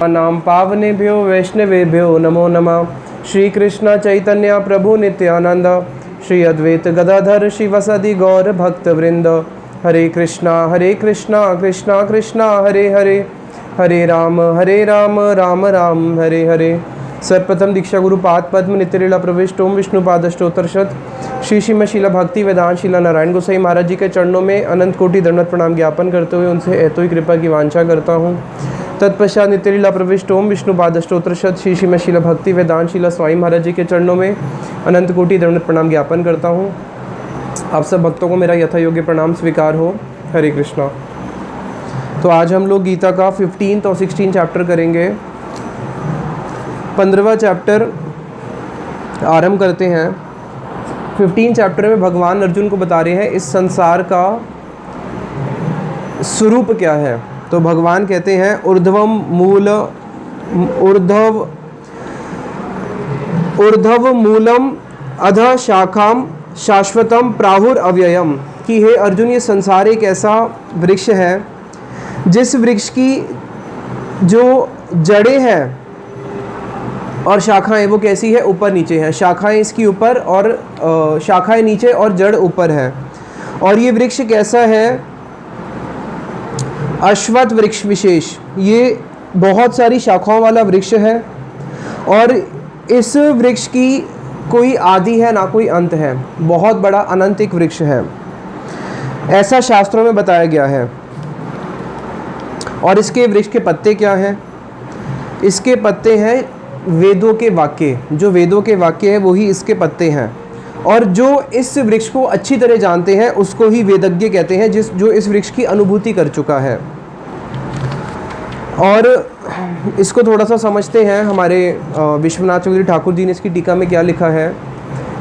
नाम पावनेभ्यो वैष्णवेभ्यो नमो नमः। श्री कृष्ण चैतन्य प्रभु नित्यानंद, श्री अद्वैत गदाधर शिवसदि गौर भक्त वृंद। हरे कृष्णा कृष्णा कृष्णा हरे हरे, हरे राम राम राम हरे हरे। सर्वप्रथम दीक्षा गुरु पाद पद्म नित्यलीला प्रविष्ट ओम विष्णुपाद अष्टोत्तरशत श्री श्रीमद् शीला भक्ति वेदांत शीला नारायण गोसाई महाराज जी के चरणों में अनंत कोटि दंडवत प्रणाम ज्ञापन करते हुए उनसे ऐतोई कृपा की वांछा करता हूँ। तत्पश्चात नित्यलीला प्रविष्ट ओम विष्णुपाद अष्टोत्तरशत श्री श्रीमद् शीला भक्ति वेदांत शीला स्वामी महाराज जी के चरणों में अनंत कोटि दंडवत प्रणाम ज्ञापन करता हूँ। आप सब भक्तों को मेरा यथा योग्य प्रणाम स्वीकार हो। हरे कृष्णा। तो आज हम लोग गीता का 15 और 16 चैप्टर करेंगे। 15वां चैप्टर आरंभ करते हैं। 15 चैप्टर में भगवान अर्जुन को बता रहे हैं इस संसार का स्वरूप क्या है। तो भगवान कहते हैं ऊर्ध्व मूलम अधः शाखाम शाश्वतम प्राहुर अव्ययम, कि हे अर्जुन ये संसार एक ऐसा वृक्ष है जिस वृक्ष की जो जड़ें हैं और शाखाएं वो कैसी है, ऊपर नीचे है। शाखाएं इसकी ऊपर और शाखाएं नीचे और जड़ ऊपर है। और ये वृक्ष कैसा है, अश्वत्थ वृक्ष विशेष, ये बहुत सारी शाखाओं वाला वृक्ष है और इस वृक्ष की कोई आदि है ना कोई अंत है, बहुत बड़ा अनंत एक वृक्ष है, ऐसा शास्त्रों में बताया गया है। और इसके वृक्ष के पत्ते क्या हैं? इसके पत्ते हैं वेदों के वाक्य, जो वेदों के वाक्य है वही इसके पत्ते हैं। और जो इस वृक्ष को अच्छी तरह जानते हैं उसको ही वेदज्ञ कहते हैं, जो इस वृक्ष की अनुभूति कर चुका है। और इसको थोड़ा सा समझते हैं। हमारे विश्वनाथ चौधरी ठाकुर जी ने इसकी टीका में क्या लिखा है।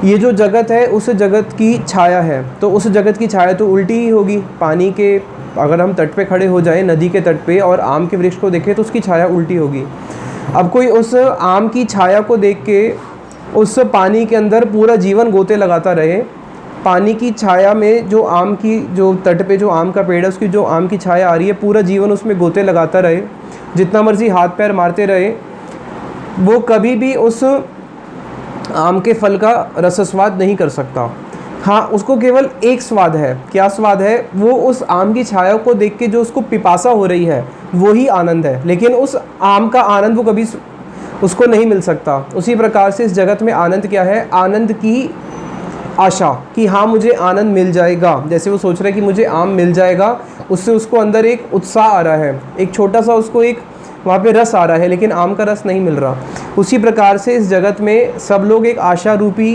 ये जो जगत है उस जगत की छाया है, तो उस जगत की छाया तो उल्टी ही होगी। पानी के अगर हम तट पे खड़े हो जाएं, नदी के तट पे, और आम के वृक्ष को देखें तो उसकी छाया उल्टी होगी। अब कोई उस आम की छाया को देख के उस पानी के अंदर पूरा जीवन गोते लगाता रहे, पानी की छाया में जो आम की जो तट पे जो आम का पेड़ है उसकी जो आम की छाया आ रही है, पूरा जीवन उसमें गोते लगाता रहे, जितना मर्जी हाथ पैर मारते रहे, वो कभी भी उस आम के फल का रसस्वाद नहीं कर सकता। हाँ, उसको केवल एक स्वाद है। क्या स्वाद है? वो उस आम की छाया को देख के जो उसको पिपासा हो रही है वो ही आनंद है, लेकिन उस आम का आनंद वो कभी उसको नहीं मिल सकता। उसी प्रकार से इस जगत में आनंद क्या है? आनंद की आशा कि हाँ मुझे आनंद मिल जाएगा। जैसे वो सोच रहा है कि मुझे आम मिल जाएगा, उससे उसको अंदर एक उत्साह आ रहा है, एक छोटा सा उसको एक वहाँ पे रस आ रहा है, लेकिन आम का रस नहीं मिल रहा। उसी प्रकार से इस जगत में सब लोग एक आशा रूपी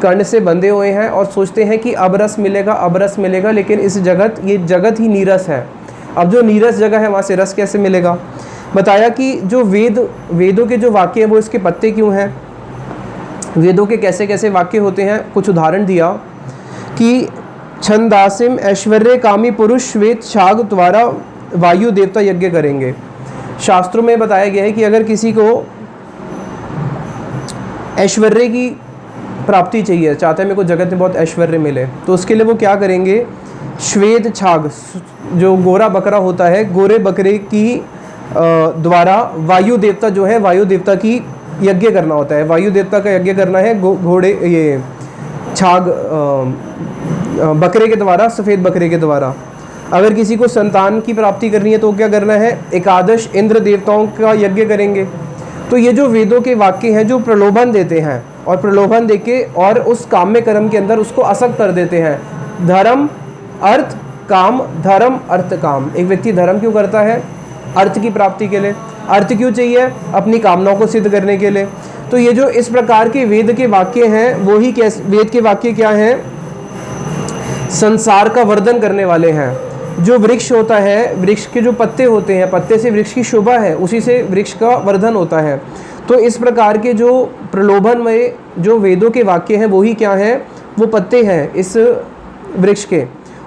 कर्ण से बंधे हुए हैं और सोचते हैं कि अब रस मिलेगा, अब रस मिलेगा, लेकिन इस जगत, ये जगत ही नीरस है। अब जो नीरस जगह है वहाँ से रस कैसे मिलेगा? बताया कि जो वेदों के जो वाक्य हैं वो इसके पत्ते क्यों हैं, वेदों के कैसे कैसे वाक्य होते हैं। कुछ उदाहरण दिया कि छंदासिम ऐश्वर्य कामी पुरुष श्वेत शाग द्वारा वायु देवता यज्ञ करेंगे। शास्त्रों में बताया गया है कि अगर किसी को ऐश्वर्य की प्राप्ति चाहिए, चाहता है मेरे को जगत में बहुत ऐश्वर्य मिले, तो उसके लिए वो क्या करेंगे? श्वेत छाग, जो गोरा बकरा होता है, गोरे बकरे की द्वारा वायु देवता जो है, वायु देवता की यज्ञ करना होता है। वायु देवता का यज्ञ करना है घोड़े, ये छाग बकरे के द्वारा, सफ़ेद बकरे के द्वारा। अगर किसी को संतान की प्राप्ति करनी है तो क्या करना है? एकादश इंद्र देवताओं का यज्ञ करेंगे। तो ये जो वेदों के वाक्य हैं जो प्रलोभन देते हैं, और प्रलोभन देके और उस काम्य कर्म के अंदर उसको असक्त कर देते हैं। धर्म अर्थ काम, धर्म अर्थ काम। एक व्यक्ति धर्म क्यों करता है? अर्थ की प्राप्ति के लिए। अर्थ क्यों चाहिए? अपनी कामनाओं को सिद्ध करने के लिए। तो ये जो इस प्रकार के वेद के वाक्य हैं वो ही वेद के वाक्य क्या हैं? संसार का वर्धन करने वाले हैं। जो वृक्ष होता है, वृक्ष के जो पत्ते होते हैं, पत्ते से वृक्ष की शोभा है, उसी से वृक्ष का वर्धन होता है। तो इस प्रकार के जो प्रलोभन में जो वेदों के वाक्य हैं वो ही क्या हैं? वो पत्ते हैं इस वृक्ष के।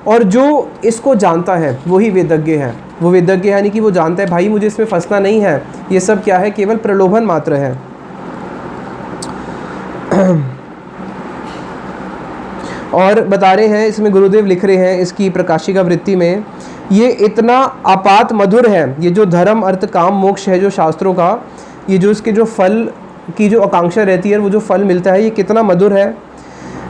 और जो इसको जानता है वही वेदज्ञ है। वो वेदज्ञ यानी कि वो जानता है भाई मुझे इसमें फंसना नहीं है, ये सब क्या है? केवल प्रलोभन मात्र है। और बता रहे हैं, इसमें गुरुदेव लिख रहे हैं इसकी प्रकाशिका वृत्ति में ये इतना आपात मधुर है, ये जो धर्म अर्थ काम मोक्ष है जो शास्त्रों का, ये जो इसके जो फल की जो आकांक्षा रहती है, वो जो फल मिलता है ये कितना मधुर है।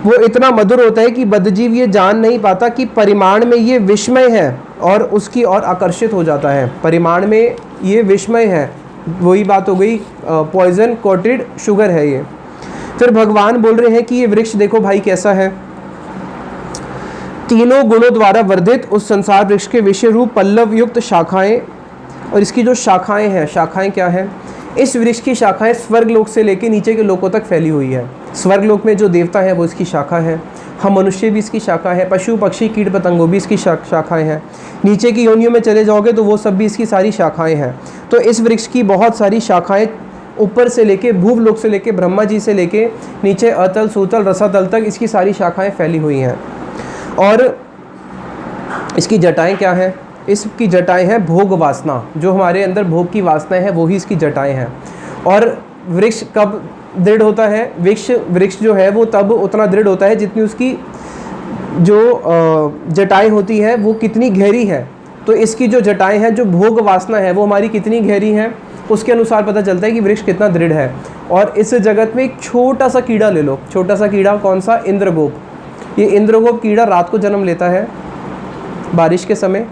वो इतना मधुर होता है कि बद्धजीव ये जान नहीं पाता कि परिमाण में ये विस्मय है और उसकी ओर आकर्षित हो जाता है। परिमाण में ये विस्मय है, वही बात हो गई, पॉइजन कोटेड शुगर है ये। फिर भगवान बोल रहे हैं कि ये वृक्ष देखो भाई कैसा है, तीनों गुणों द्वारा वर्धित उस संसार वृक्ष के विषय रूप पल्लव युक्त शाखाएं, और इसकी जो शाखाएं हैं, शाखाएं क्या है, इस वृक्ष की शाखाएं स्वर्ग लोक से लेकर नीचे के लोकों तक फैली हुई है। स्वर्ग लोक में जो देवता है वो इसकी शाखा है, हम मनुष्य भी इसकी शाखा है, पशु पक्षी कीट पतंगों भी इसकी शाखाएं हैं, नीचे की योनियों में चले जाओगे तो वो सब भी इसकी सारी शाखाएं हैं। तो इस वृक्ष की बहुत सारी शाखाएं ऊपर से लेके भूवलोक से लेके ब्रह्मा जी से लेके नीचे अतल सूतल रसातल तक इसकी सारी शाखाएं फैली हुई हैं। और इसकी जटाएं क्या है, इसकी जटाएं हैं भोग वासना, जो हमारे अंदर भोग की वासनाएं हैं वो ही इसकी जटाएं हैं। और वृक्ष कब दृढ़ होता है, वृक्ष जो है वो तब उतना दृढ़ होता है जितनी उसकी जो जटाएं होती है वो कितनी गहरी है। तो इसकी जो जटाएं हैं, जो भोग वासना है वो हमारी कितनी गहरी है, उसके अनुसार पता चलता है कि वृक्ष कितना दृढ़ है। और इस जगत में एक छोटा सा कीड़ा ले लो, छोटा सा कीड़ा कौन सा, इंद्रगोप। ये इंद्रगोप कीड़ा रात को जन्म लेता है, बारिश के समय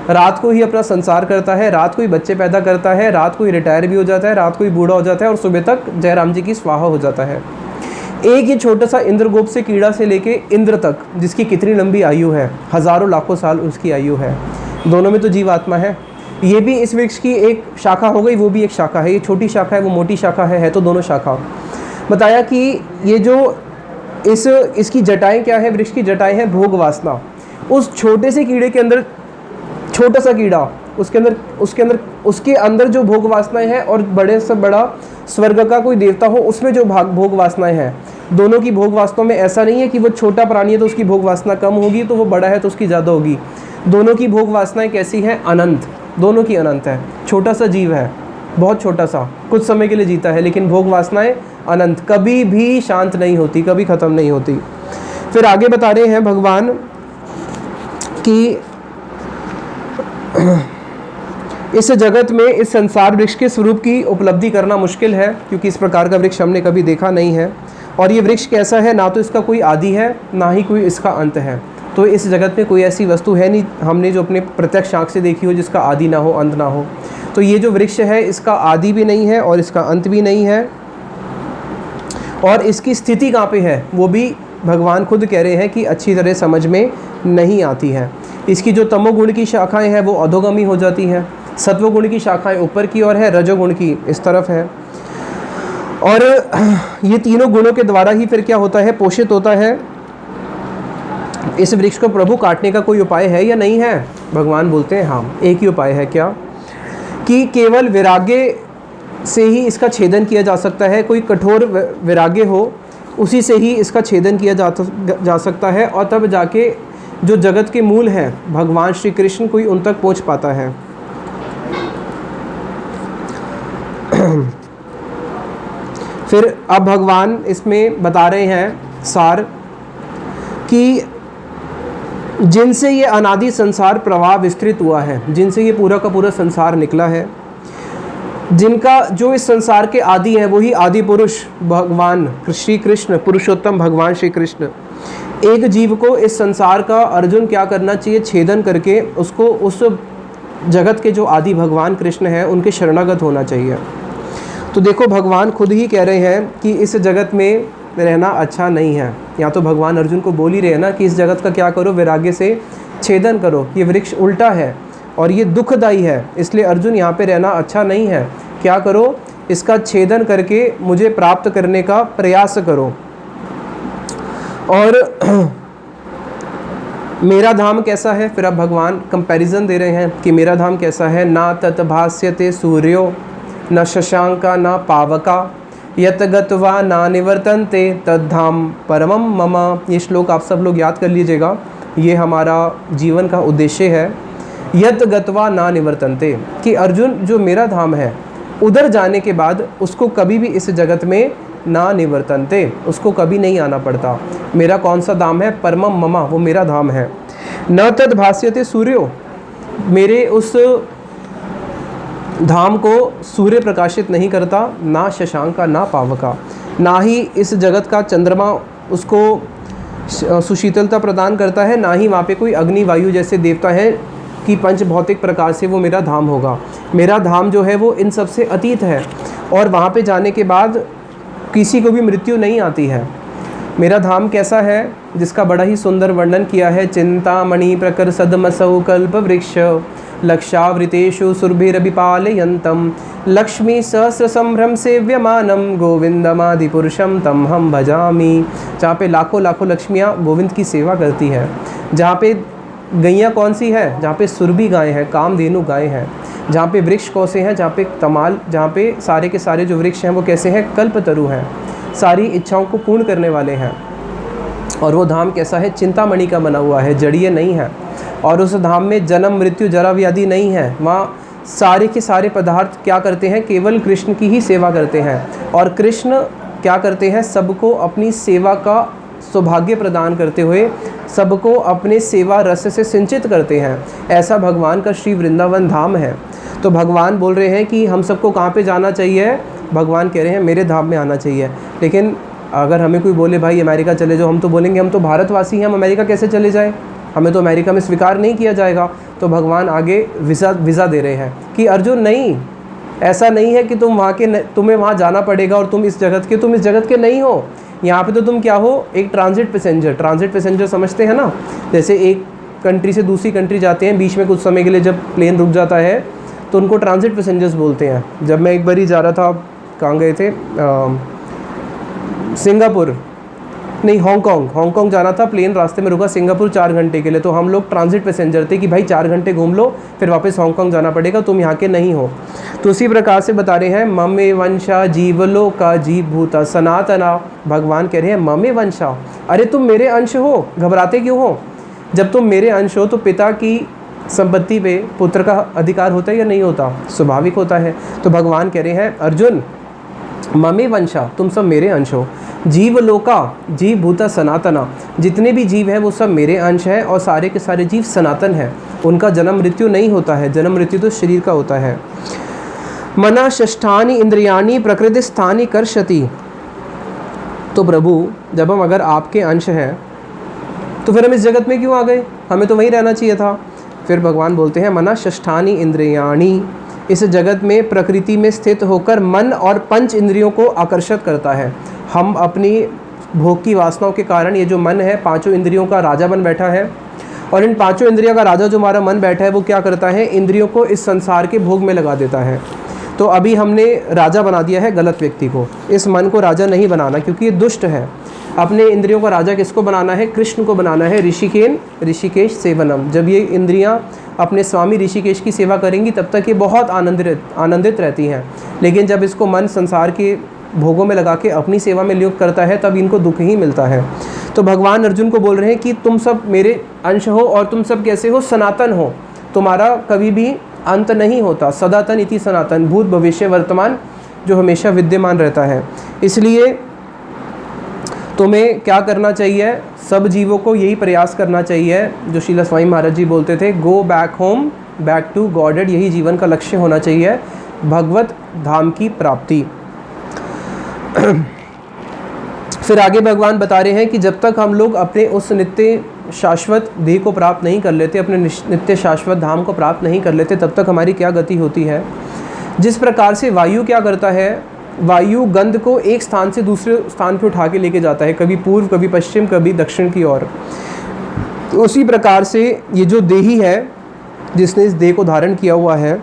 रात को ही अपना संसार करता है, रात को ही बच्चे पैदा करता है, रात को ही रिटायर भी हो जाता है, रात को ही बूढ़ा हो जाता है और सुबह तक जयराम जी की स्वाहा हो जाता है। एक ही छोटा सा इंद्रगोप से कीड़ा से लेके इंद्र तक, जिसकी कितनी लंबी आयु है, हज़ारों लाखों साल उसकी आयु है, दोनों में तो जीवात्मा है। ये भी इस वृक्ष की एक शाखा हो गई, वो भी एक शाखा है, ये छोटी शाखा है वो मोटी शाखा है तो दोनों शाखा। बताया कि ये जो इसकी जटाएं क्या है, वृक्ष की जटाएं हैं भोग वासना। उस छोटे से कीड़े के अंदर, छोटा सा कीड़ा, उसके अंदर जो भोग वासनाएं हैं, और बड़े से बड़ा स्वर्ग का कोई देवता हो उसमें जो भोग वासनाएं हैं, दोनों की भोग वासनाओं में ऐसा नहीं है कि वो छोटा प्राणी है तो उसकी भोग वासना कम होगी, तो वो बड़ा है तो उसकी ज़्यादा होगी। दोनों की भोग वासनाएं कैसी हैं, अनंत, दोनों की अनंत है। छोटा सा जीव है, बहुत छोटा सा, कुछ समय के लिए जीता है, लेकिन भोग वासनाएं अनंत, कभी भी शांत नहीं होती, कभी ख़त्म नहीं होती। फिर आगे बता रहे हैं भगवान कि इस जगत में इस संसार वृक्ष के स्वरूप की उपलब्धि करना मुश्किल है, क्योंकि इस प्रकार का वृक्ष हमने कभी देखा नहीं है। और ये वृक्ष कैसा है, ना तो इसका कोई आदि है ना ही कोई इसका अंत है। तो इस जगत में कोई ऐसी वस्तु है नहीं हमने जो अपने प्रत्यक्ष आँख से देखी हो जिसका आदि ना हो, अंत ना हो। तो ये जो वृक्ष है इसका आदि भी नहीं है और इसका अंत भी नहीं है। और इसकी स्थिति कहाँ पे है वो भी भगवान खुद कह रहे हैं कि अच्छी तरह समझ में नहीं आती है। इसकी जो तमोगुण की शाखाएं हैं वो अधोगमी हो जाती हैं, सत्वगुण की शाखाएं ऊपर की ओर है, रजोगुण की इस तरफ है। और ये तीनों गुणों के द्वारा ही फिर क्या होता है, पोषित होता है। इस वृक्ष को प्रभु काटने का कोई उपाय है या नहीं है? भगवान बोलते हैं हाँ, एक ही उपाय है। क्या? कि केवल वैराग्य से ही इसका छेदन किया जा सकता है। कोई कठोर वैराग्य हो, उसी से ही इसका छेदन किया जा सकता है, और तब जाके जो जगत के मूल हैं भगवान श्री कृष्ण कोई उन तक पहुंच पाता है। फिर अब भगवान इसमें बता रहे हैं सार कि जिनसे ये अनादि संसार प्रवाह विस्तृत हुआ है, जिनसे ये पूरा का पूरा संसार निकला है, जिनका जो इस संसार के आदि हैं वही आदि पुरुष भगवान श्री कृष्ण, पुरुषोत्तम भगवान श्री कृष्ण। एक जीव को इस संसार का अर्जुन क्या करना चाहिए, छेदन करके उसको उस जगत के जो आदि भगवान कृष्ण हैं उनके शरणागत होना चाहिए। तो देखो भगवान खुद ही कह रहे हैं कि इस जगत में रहना अच्छा नहीं है। या तो भगवान अर्जुन को बोल ही रहे हैं ना कि इस जगत का क्या करो, वैराग्य से छेदन करो। ये वृक्ष उल्टा है और ये दुखदायी है, इसलिए अर्जुन यहाँ पे रहना अच्छा नहीं है। क्या करो, इसका छेदन करके मुझे प्राप्त करने का प्रयास करो। और मेरा धाम कैसा है, फिर अब भगवान कंपैरिजन दे रहे हैं कि मेरा धाम कैसा है। ना तत्भास्यते सूर्यो न शशांका न पावका यत गत्वा ना निवर्तन्ते तद्धाम परमम मम। ये श्लोक आप सब लोग याद कर लीजिएगा, ये हमारा जीवन का उद्देश्य है। यत गत्वा ना निवर्तन्ते, कि अर्जुन जो मेरा धाम है उधर जाने के बाद उसको कभी भी इस जगत में ना निवर्तन्ते, उसको कभी नहीं आना पड़ता। मेरा कौन सा धाम है, परमम मम, वो मेरा धाम है। न तद भास्यते सूर्यो, मेरे उस धाम को सूर्य प्रकाशित नहीं करता, ना शशांका ना पावका, ना ही इस जगत का चंद्रमा उसको सुशीतलता प्रदान करता है, ना ही वहाँ पे कोई अग्नि वायु जैसे देवता है कि पंच भौतिक प्रकार से वो मेरा धाम होगा। मेरा धाम जो है वो इन सब से अतीत है और वहाँ पे जाने के बाद किसी को भी मृत्यु नहीं आती है। मेरा धाम कैसा है, जिसका बड़ा ही सुंदर वर्णन किया है। चिंतामणि प्रकर सदमसौ कल्प वृक्ष लक्षावृतेषु सुरभिरभिपालयन्तं लक्ष्मी सहस्र संभ्रम सेव्यमानं गोविंदमादिपुरुषं तम हम भजामि। जहाँ पे लाखों लाखों लक्ष्मियाँ गोविंद की सेवा करती है, जहाँ पे गैया कौन सी है, जहाँ पे सुरभि गाय है, कामधेनु गाय है, जहाँ पे वृक्ष कौसे हैं, जहाँ पे तमाल, जहाँ पे सारे के सारे जो वृक्ष हैं वो कैसे हैं, कल्पतरु हैं, सारी इच्छाओं को पूर्ण करने वाले हैं। और वो धाम कैसा है, चिंतामणि का बना हुआ है, जड़ीय नहीं है। और उस धाम में जन्म मृत्यु जरा व्याधि नहीं है। वहाँ सारे के सारे पदार्थ क्या करते हैं, केवल कृष्ण की ही सेवा करते हैं। और कृष्ण क्या करते हैं, सबको अपनी सेवा का सौभाग्य प्रदान करते हुए सबको अपने सेवा रस से सिंचित करते हैं। ऐसा भगवान का श्री वृंदावन धाम है। तो भगवान बोल रहे हैं कि हम सबको कहाँ पे जाना चाहिए, भगवान कह रहे हैं मेरे धाम में आना चाहिए। लेकिन अगर हमें कोई बोले भाई अमेरिका चले जाओ, हम तो बोलेंगे हम तो भारतवासी हैं, हम अमेरिका कैसे चले जाएं, हमें तो अमेरिका में स्वीकार नहीं किया जाएगा। तो भगवान आगे वीज़ा दे रहे हैं कि अर्जुन नहीं, ऐसा नहीं है कि तुम वहाँ के तुम्हें वहाँ जाना पड़ेगा और तुम इस जगत के नहीं हो। यहाँ पे तो तुम क्या हो, एक ट्रांजिट पैसेंजर समझते हैं ना। जैसे एक कंट्री से दूसरी कंट्री जाते हैं, बीच में कुछ समय के लिए जब प्लेन रुक जाता है तो उनको ट्रांजिट पैसेंजर्स बोलते हैं। जब मैं एक बार ही जा रहा था, कहाँ गए थे, सिंगापुर नहीं हांगकांग जाना था, प्लेन रास्ते में रुका सिंगापुर 4 घंटे के लिए। तो हम लोग ट्रांजिट पैसेंजर थे कि भाई 4 घंटे घूम लो फिर वापस हांगकांग जाना पड़ेगा, तुम यहाँ के नहीं हो। तो उसी प्रकार से बता रहे हैं ममे वंशा जीवलोका जीवभूता सनातना। भगवान कह रहे हैं ममे वंशा, अरे तुम मेरे अंश हो, घबराते क्यों हो। जब तुम मेरे अंश हो तो पिता की संपत्ति पे पुत्र का अधिकार होता है या नहीं होता, स्वाभाविक होता है। तो भगवान कह रहे हैं अर्जुन ममे वंशा, तुम सब मेरे अंश हो। जीवलोका जीव भूता सनातना, जितने भी जीव हैं वो सब मेरे अंश हैं और सारे के सारे जीव सनातन हैं, उनका जन्म मृत्यु नहीं होता है, जन्म मृत्यु तो शरीर का होता है। मना षष्ठानि इंद्रियाणि प्रकृति स्थानि कर्षति। तो प्रभु जब हम अगर आपके अंश हैं तो फिर हम इस जगत में क्यों आ गए, हमें तो वहीं रहना चाहिए था। फिर भगवान बोलते हैं मना षष्ठानि इंद्रियाणि, इस जगत में प्रकृति में स्थित होकर मन और पंच इंद्रियों को आकर्षित करता है। हम अपनी भोग की वासनाओं के कारण ये जो मन है 5 इंद्रियों का राजा बन बैठा है, और इन 5 इंद्रियों का राजा जो हमारा मन बैठा है वो क्या करता है, इंद्रियों को इस संसार के भोग में लगा देता है। तो अभी हमने राजा बना दिया है गलत व्यक्ति को, इस मन को राजा नहीं बनाना क्योंकि ये दुष्ट है। अपने इंद्रियों का राजा किसको बनाना है, कृष्ण को बनाना है। ऋषिकेश सेवनम, जब ये इंद्रियां अपने स्वामी ऋषिकेश की सेवा करेंगी तब तक ये बहुत आनंदित रहती हैं। लेकिन जब इसको मन संसार के भोगों में लगा के अपनी सेवा में नियुक्त करता है तब इनको दुख ही मिलता है। तो भगवान अर्जुन को बोल रहे हैं कि तुम सब मेरे अंश हो और तुम सब कैसे हो, सनातन हो, तुम्हारा कभी भी अंत नहीं होता। सनातन इति सनातन, भूत भविष्य वर्तमान जो हमेशा विद्यमान रहता है। इसलिए तुम्हें क्या करना चाहिए, सब जीवों को यही प्रयास करना चाहिए जो श्रील स्वामी महाराज जी बोलते थे, go back home back to Godhead. यही जीवन का लक्ष्य होना चाहिए, भगवत धाम की प्राप्ति। फिर आगे भगवान बता रहे हैं कि जब तक हम लोग अपने उस नित्य शाश्वत देह को प्राप्त नहीं कर लेते, अपने नित्य शाश्वत धाम को प्राप्त नहीं कर लेते, तब तक हमारी क्या गति होती है। जिस प्रकार से वायु क्या करता है, वायु गंध को एक स्थान से दूसरे स्थान पर उठा के लेके जाता है, कभी पूर्व कभी पश्चिम कभी दक्षिण की ओर। उसी प्रकार से ये जो देही है जिसने इस देह को धारण किया हुआ है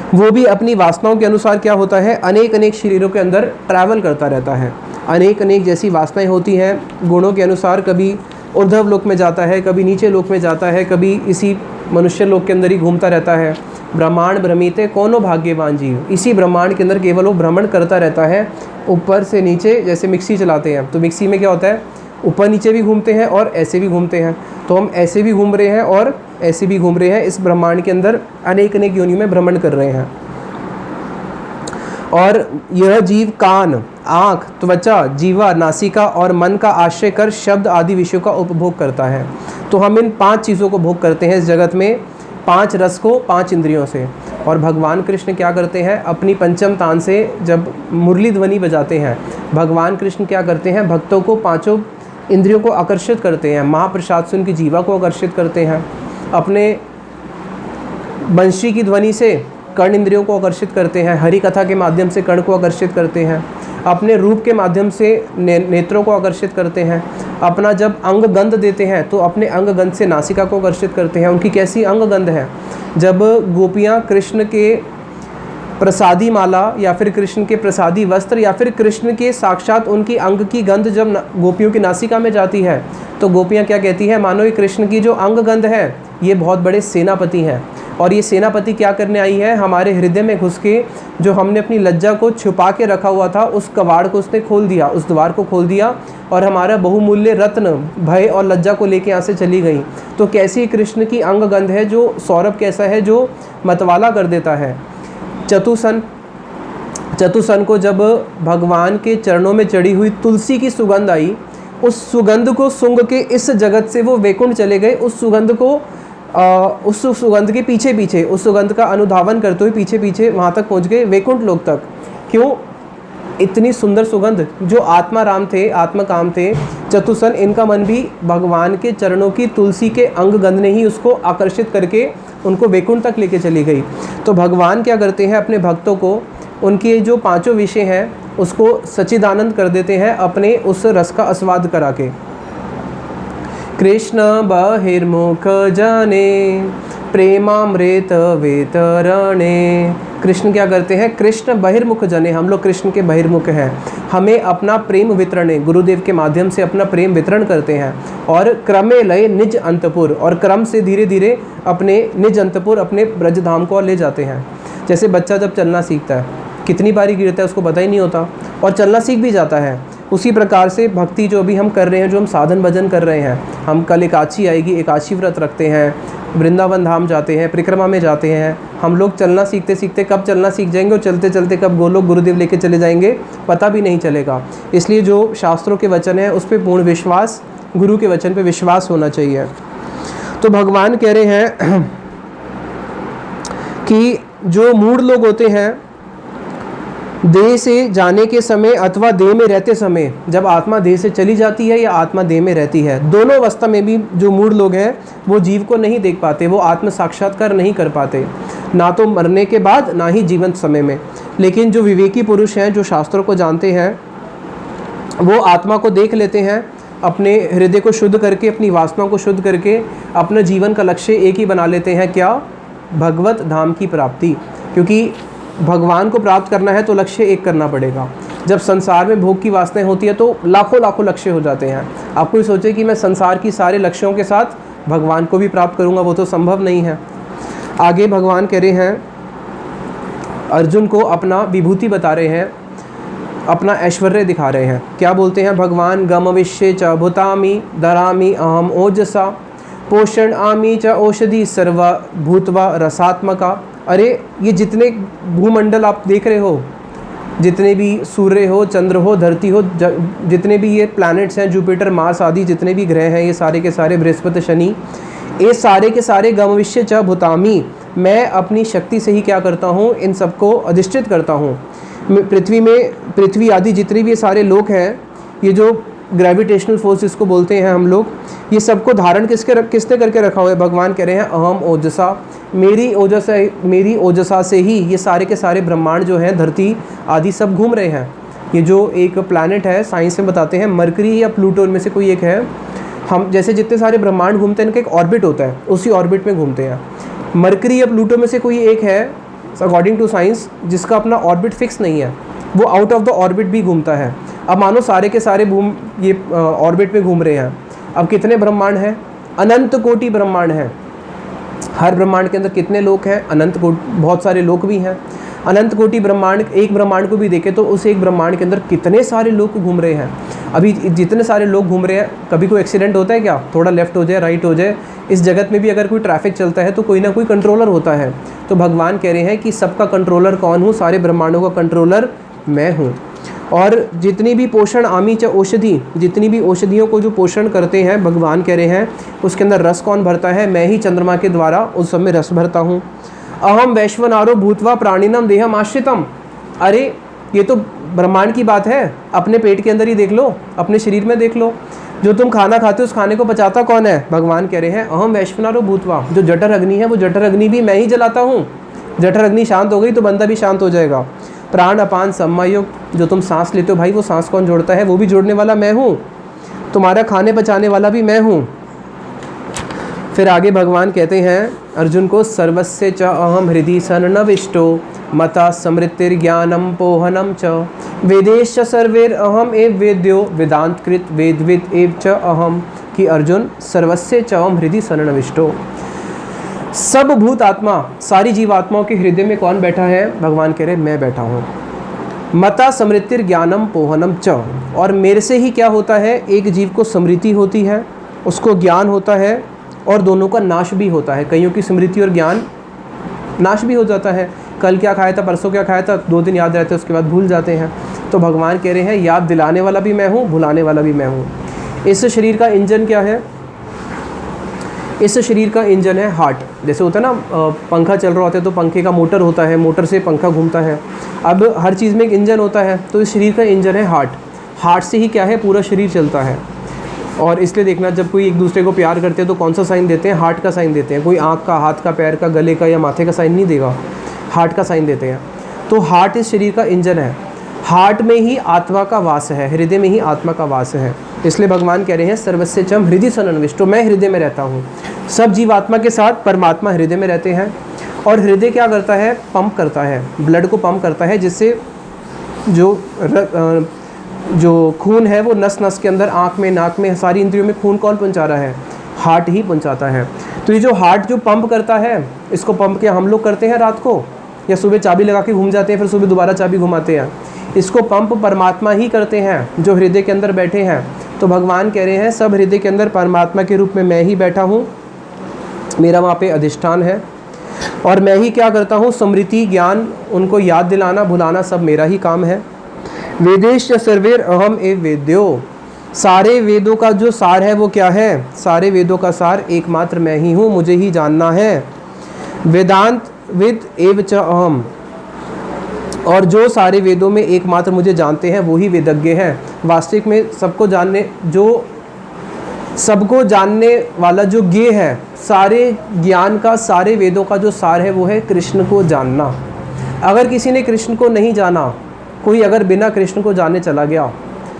वो भी अपनी वासनाओं के अनुसार क्या होता है, अनेक अनेक शरीरों के अंदर ट्रैवल करता रहता है। अनेक अनेक जैसी वासनाएं होती हैं गुणों के अनुसार, कभी ऊर्ध्व लोक में जाता है, कभी नीचे लोक में जाता है, कभी इसी मनुष्य लोक के अंदर ही घूमता रहता है। ब्रह्मांड भ्रमिते कोनो भाग्यवान जीव, इसी ब्रह्मांड के अंदर केवल वो भ्रमण करता रहता है ऊपर से नीचे। जैसे मिक्सी चलाते हैं तो मिक्सी में क्या होता है, ऊपर नीचे भी घूमते हैं और ऐसे भी घूमते हैं। तो हम ऐसे भी घूम रहे हैं और ऐसे भी घूम रहे हैं, इस ब्रह्मांड के अंदर अनेक अनेक योनियों में भ्रमण कर रहे हैं। और यह जीव कान, आँख, त्वचा, जीवा, नासिका और मन का आश्रय कर शब्द आदि विषयों का उपभोग करता है। तो हम इन 5 चीज़ों को भोग करते हैं इस जगत में, 5 रस को 5 इंद्रियों से। और भगवान कृष्ण क्या करते हैं, अपनी पंचम तान से जब मुरली ध्वनि बजाते हैं, भगवान कृष्ण क्या करते हैं, भक्तों को 5 इंद्रियों को आकर्षित करते हैं। महाप्रसाद से उनकी जीवा को आकर्षित करते हैं, अपने बंशी की ध्वनि से कर्ण इंद्रियों को आकर्षित करते हैं, हरि कथा के माध्यम से कर्ण को आकर्षित करते हैं, अपने रूप के माध्यम से नेत्रों को आकर्षित करते हैं, अपना जब अंग गंध देते हैं तो अपने अंग गंध से नासिका को आकर्षित करते हैं। उनकी कैसी अंग गंध है, जब गोपियाँ कृष्ण के प्रसादी माला या फिर कृष्ण के प्रसादी वस्त्र या फिर कृष्ण के साक्षात उनकी अंग की गंध जब गोपियों की नासिका में जाती है तो गोपियाँ क्या कहती हैं, मानो ये कृष्ण की जो अंग गंध है ये बहुत बड़े सेनापति हैं, और ये सेनापति क्या करने आई है, हमारे हृदय में घुस के जो हमने अपनी लज्जा को छुपा के रखा हुआ था उस कवाड़ को उसने खोल दिया, उस द्वार को खोल दिया और हमारा बहुमूल्य रत्न भय और लज्जा को लेके यहाँ से चली गई। तो कैसी कृष्ण की अंग गंध है, जो सौरभ कैसा है, जो मतवाला कर देता है। चतुसन को जब भगवान के चरणों में चढ़ी हुई तुलसी की सुगंध आई, उस सुगंध को सूंघ के इस जगत से वो वैकुंठ चले गए। उस सुगंध को उस सुगंध के पीछे पीछे, उस सुगंध का अनुधावन करते हुए पीछे पीछे वहाँ तक पहुँच गए, वैकुंठ लोक तक। क्यों? इतनी सुंदर सुगंध, जो आत्मा राम थे, आत्मा काम थे, चतुसन, इनका मन भी भगवान के चरणों की तुलसी के अंग गंध ने ही उसको आकर्षित करके उनको वैकुंठ तक लेके चली गई। तो भगवान क्या करते हैं, अपने भक्तों को उनके जो 5 विषय हैं उसको सच्चिदानंद कर देते हैं अपने उस रस का आस्वाद करा के। कृष्ण बहिर्मुख जाने प्रेमामृत वितरणे। कृष्ण क्या करते हैं, कृष्ण बहिर्मुख जने, हम लोग कृष्ण के बहिर्मुख हैं, हमें अपना प्रेम वितरण, गुरुदेव के माध्यम से अपना प्रेम वितरण करते हैं। और क्रमे लय निज अंतपुर, और क्रम से धीरे धीरे अपने निज अंतपुर, अपने ब्रजधाम को ले जाते हैं। जैसे बच्चा जब चलना सीखता है, कितनी बारी गिरता है उसको पता ही नहीं होता और चलना सीख भी जाता है। उसी प्रकार से भक्ति जो भी हम कर रहे हैं, जो हम साधन भजन कर रहे हैं, हम कल एकादशी आएगी, एकादशी व्रत रखते हैं, वृंदावन धाम जाते हैं, परिक्रमा में जाते हैं, हम लोग चलना सीखते सीखते कब चलना सीख जाएंगे और चलते चलते कब गोलोक गुरुदेव लेके चले जाएंगे पता भी नहीं चलेगा। इसलिए जो शास्त्रों के वचन है उस पर पूर्ण विश्वास, गुरु के वचन पे विश्वास होना चाहिए। तो भगवान कह रहे हैं कि जो मूढ़ लोग होते हैं, देह से जाने के समय अथवा देह में रहते समय, जब आत्मा देह से चली जाती है या आत्मा देह में रहती है, दोनों अवस्था में भी जो मूढ़ लोग हैं वो जीव को नहीं देख पाते, वो आत्म साक्षात्कार नहीं कर पाते, ना तो मरने के बाद ना ही जीवंत समय में। लेकिन जो विवेकी पुरुष हैं, जो शास्त्रों को जानते हैं, वो आत्मा को देख लेते हैं, अपने हृदय को शुद्ध करके, अपनी वासनाओं को शुद्ध करके अपना जीवन का लक्ष्य एक ही बना लेते हैं, क्या? भगवत धाम की प्राप्ति। क्योंकि भगवान को प्राप्त करना है तो लक्ष्य एक करना पड़ेगा। जब संसार में भोग की वासनाएं होती है तो लाखों लाखों लक्ष्य हो जाते हैं। आप कोई सोचे कि मैं संसार की सारे लक्ष्यों के साथ भगवान को भी प्राप्त करूंगा, वो तो संभव नहीं है। आगे भगवान कह रहे हैं, अर्जुन को अपना विभूति बता रहे हैं, अपना ऐश्वर्य दिखा रहे हैं। क्या बोलते हैं भगवान? गमविष्ये च भूतामि दरामि अहम ओजसा पोषण आमी च औषधि सर्वा भूतवा रसात्मका। अरे ये जितने भूमंडल आप देख रहे हो, जितने भी सूर्य हो, चंद्र हो, धरती हो, जितने भी ये प्लैनेट्स हैं, जुपिटर, मार्स आदि जितने भी ग्रह हैं, ये सारे के सारे, बृहस्पति, शनि, ये सारे के सारे गमविष्य च भूतामि, मैं अपनी शक्ति से ही क्या करता हूँ, इन सबको अधिष्ठित करता हूँ। पृथ्वी आदि जितने भी ये सारे लोग हैं, ये जो ग्रेविटेशनल फोर्स इसको बोलते हैं हम लोग, ये सबको धारण किसने करके रखा हुआ है? भगवान कह रहे हैं अहम ओजसा, मेरी ओजसा से ही ये सारे के सारे ब्रह्मांड जो हैं, धरती आदि सब घूम रहे हैं। ये जो एक प्लैनेट है, साइंस में बताते हैं मरकरी या प्लूटो में से कोई एक है। हम जैसे जितने सारे ब्रह्मांड घूमते हैं, इनका एक ऑर्बिट होता है, उसी ऑर्बिट में घूमते हैं। मरकरी या प्लूटो में से कोई एक है अकॉर्डिंग टू साइंस जिसका अपना ऑर्बिट फिक्स नहीं है, वो आउट ऑफ द ऑर्बिट भी घूमता है। अब मानो सारे के सारे ये ऑर्बिट में घूम रहे हैं। अब कितने ब्रह्मांड हैं? अनंत कोटि ब्रह्मांड हैं। हर ब्रह्मांड के अंदर कितने लोक हैं? अनंत कोटि, बहुत सारे लोक भी हैं। अनंत कोटि ब्रह्मांड, एक ब्रह्मांड को भी देखें तो उस एक ब्रह्मांड के अंदर कितने सारे लोग घूम रहे हैं। अभी जितने सारे लोग घूम रहे हैं, कभी कोई एक्सीडेंट होता है क्या? थोड़ा लेफ्ट हो जाए, राइट हो जाए, इस जगत में भी अगर कोई ट्रैफिक चलता है तो कोई ना कोई कंट्रोलर होता है। तो भगवान कह रहे हैं कि सबका कंट्रोलर कौन हूँ, सारे ब्रह्मांडों का कंट्रोलर मैं हूँ। और जितनी भी पोषण आमी च औषधि, जितनी भी औषधियों को जो पोषण करते हैं, भगवान कह रहे हैं उसके अंदर रस कौन भरता है, मैं ही चंद्रमा के द्वारा उस सब में रस भरता हूँ। अहम वैश्वनारो भूतवा प्राणिनम देहम आश्रितम। अरे ये तो ब्रह्मांड की बात है, अपने पेट के अंदर ही देख लो, अपने शरीर में देख लो। जो तुम खाना खाते हो उस खाने को पचाता कौन है? भगवान कह रहे हैं अहम वैश्वनारो भूतवा। जो जठर अग्नि है वो जठर अग्नि भी मैं ही जलाता हूँ। जठर अग्नि शांत हो गई तो बंदा भी शांत हो जाएगा। प्राण अपान सम्मायोग, जो तुम सांस लेते हो भाई वो सांस कौन जोड़ता है? वो भी जोड़ने वाला मैं हूँ। तुम्हारा खाने पचाने वाला भी मैं हूँ। फिर आगे भगवान कहते हैं अर्जुन को, सर्वस्य च अहम हृदि सन्नविष्टो मता स्मृतिर्ज्ञानम पोहनम च वेदेश सर्वेर अहम एव वेद्यो वेदांतकृत वेदविद एव च अहम। कि अर्जुन सर्वस्य च अहम हृदि सन्नविष्टो, सब भूत आत्मा, सारी जीवात्माओं के हृदय में कौन बैठा है? भगवान कह रहे मैं बैठा हूँ। मता स्मृतिर्ज्ञानम पोहनम च, और मेरे से ही क्या होता है, एक जीव को स्मृति होती है, उसको ज्ञान होता है, और दोनों का नाश भी होता है। कईयों की स्मृति और ज्ञान नाश भी हो जाता है। कल क्या खाया था, परसों क्या खाया था, 2 दिन याद रहते हैं, उसके बाद भूल जाते हैं। तो भगवान कह रहे हैं याद दिलाने वाला भी मैं हूँ, भुलाने वाला भी मैं हूँ। इस शरीर का इंजन क्या है? इस शरीर का इंजन है हार्ट। जैसे होता है ना, पंखा चल रहा होता है तो पंखे का मोटर होता है, मोटर से पंखा घूमता है। अब हर चीज़ में एक इंजन होता है, तो इस शरीर का इंजन है हार्ट। हार्ट से ही क्या है, पूरा शरीर चलता है। और इसलिए देखना, जब कोई एक दूसरे को प्यार करते हैं तो कौन सा साइन देते हैं? हार्ट का साइन देते हैं। कोई आँख का, हाथ का, पैर का, गले का या माथे का साइन नहीं देगा, हार्ट का साइन देते हैं। तो हार्ट इस शरीर का इंजन है। हार्ट में ही आत्मा का वास है, हृदय में ही आत्मा का वास है। इसलिए भगवान कह रहे हैं सर्वस्य चम हृदय सन्नविष्टो, मैं हृदय में रहता हूँ। सब जीवात्मा के साथ परमात्मा हृदय में रहते हैं। और हृदय क्या करता है? पंप करता है, ब्लड को पंप करता है, जिससे जो खून है वो नस नस के अंदर, आँख में, नाक में, सारी इंद्रियों में खून कौन पहुँचा रहा है? हार्ट ही पहुँचाता है। तो ये जो हार्ट जो पंप करता है, इसको पंप क्या हम लोग करते हैं रात को, या सुबह चाबी लगा के घूम जाते हैं, फिर सुबह दोबारा चाबी घुमाते हैं? इसको पंप परमात्मा ही करते हैं जो हृदय के अंदर बैठे हैं। तो भगवान कह रहे हैं सब हृदय के अंदर परमात्मा के रूप में मैं ही बैठा हूँ, मेरा वहाँ पे अधिष्ठान है। और मैं ही क्या करता हूँ? स्मृति, ज्ञान, उनको याद दिलाना, भुलाना, सब मेरा ही काम है। वेदेश सर्वेर अहम एव वेद्यो, सारे वेदों का जो सार है वो क्या है? सारे वेदों का सार एकमात्र मैं ही हूँ, मुझे ही जानना है। वेदांत विद एव च अहम, और जो सारे वेदों में एकमात्र मुझे जानते हैं वो ही वेदज्ञ हैं। वास्तविक में सबको जानने वाला जो ज्ञ है, सारे ज्ञान का, सारे वेदों का जो सार है वो है कृष्ण को जानना। अगर किसी ने कृष्ण को नहीं जाना, कोई अगर बिना कृष्ण को जाने चला गया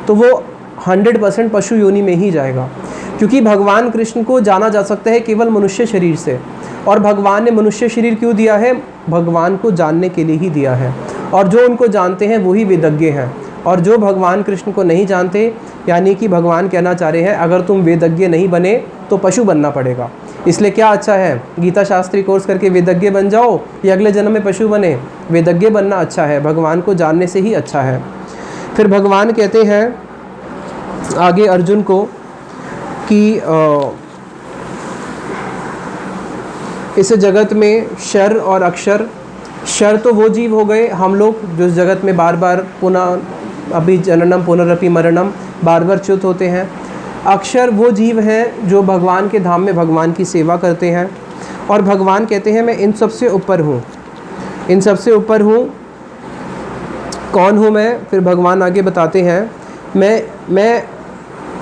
तो वो 100% पशु योनि में ही जाएगा। क्योंकि भगवान कृष्ण को जाना जा सकता है केवल मनुष्य शरीर से। और भगवान ने मनुष्य शरीर क्यों दिया है? भगवान को जानने के लिए ही दिया है। और जो उनको जानते हैं वही वेदज्ञ हैं। और जो भगवान कृष्ण को नहीं जानते, यानी कि भगवान कहना चाह रहे हैं अगर तुम वेदज्ञ नहीं बने तो पशु बनना पड़ेगा। इसलिए क्या अच्छा है, गीता शास्त्री कोर्स करके वेदज्ञ बन जाओ या अगले जन्म में पशु बने? वेदज्ञ बनना अच्छा है, भगवान को जानने से ही अच्छा है। फिर भगवान कहते हैं आगे अर्जुन को कि इस जगत में शर और अक्षर, शर तो वो जीव हो गए हम लोग जो इस जगत में बार बार पुनः अभी जननम पुनरपि मरणम बार बार च्युत होते हैं। अक्षर वो जीव हैं जो भगवान के धाम में भगवान की सेवा करते हैं। और भगवान कहते हैं मैं इन सबसे ऊपर हूँ, इन सबसे ऊपर हूँ। कौन हूँ मैं? फिर भगवान आगे बताते हैं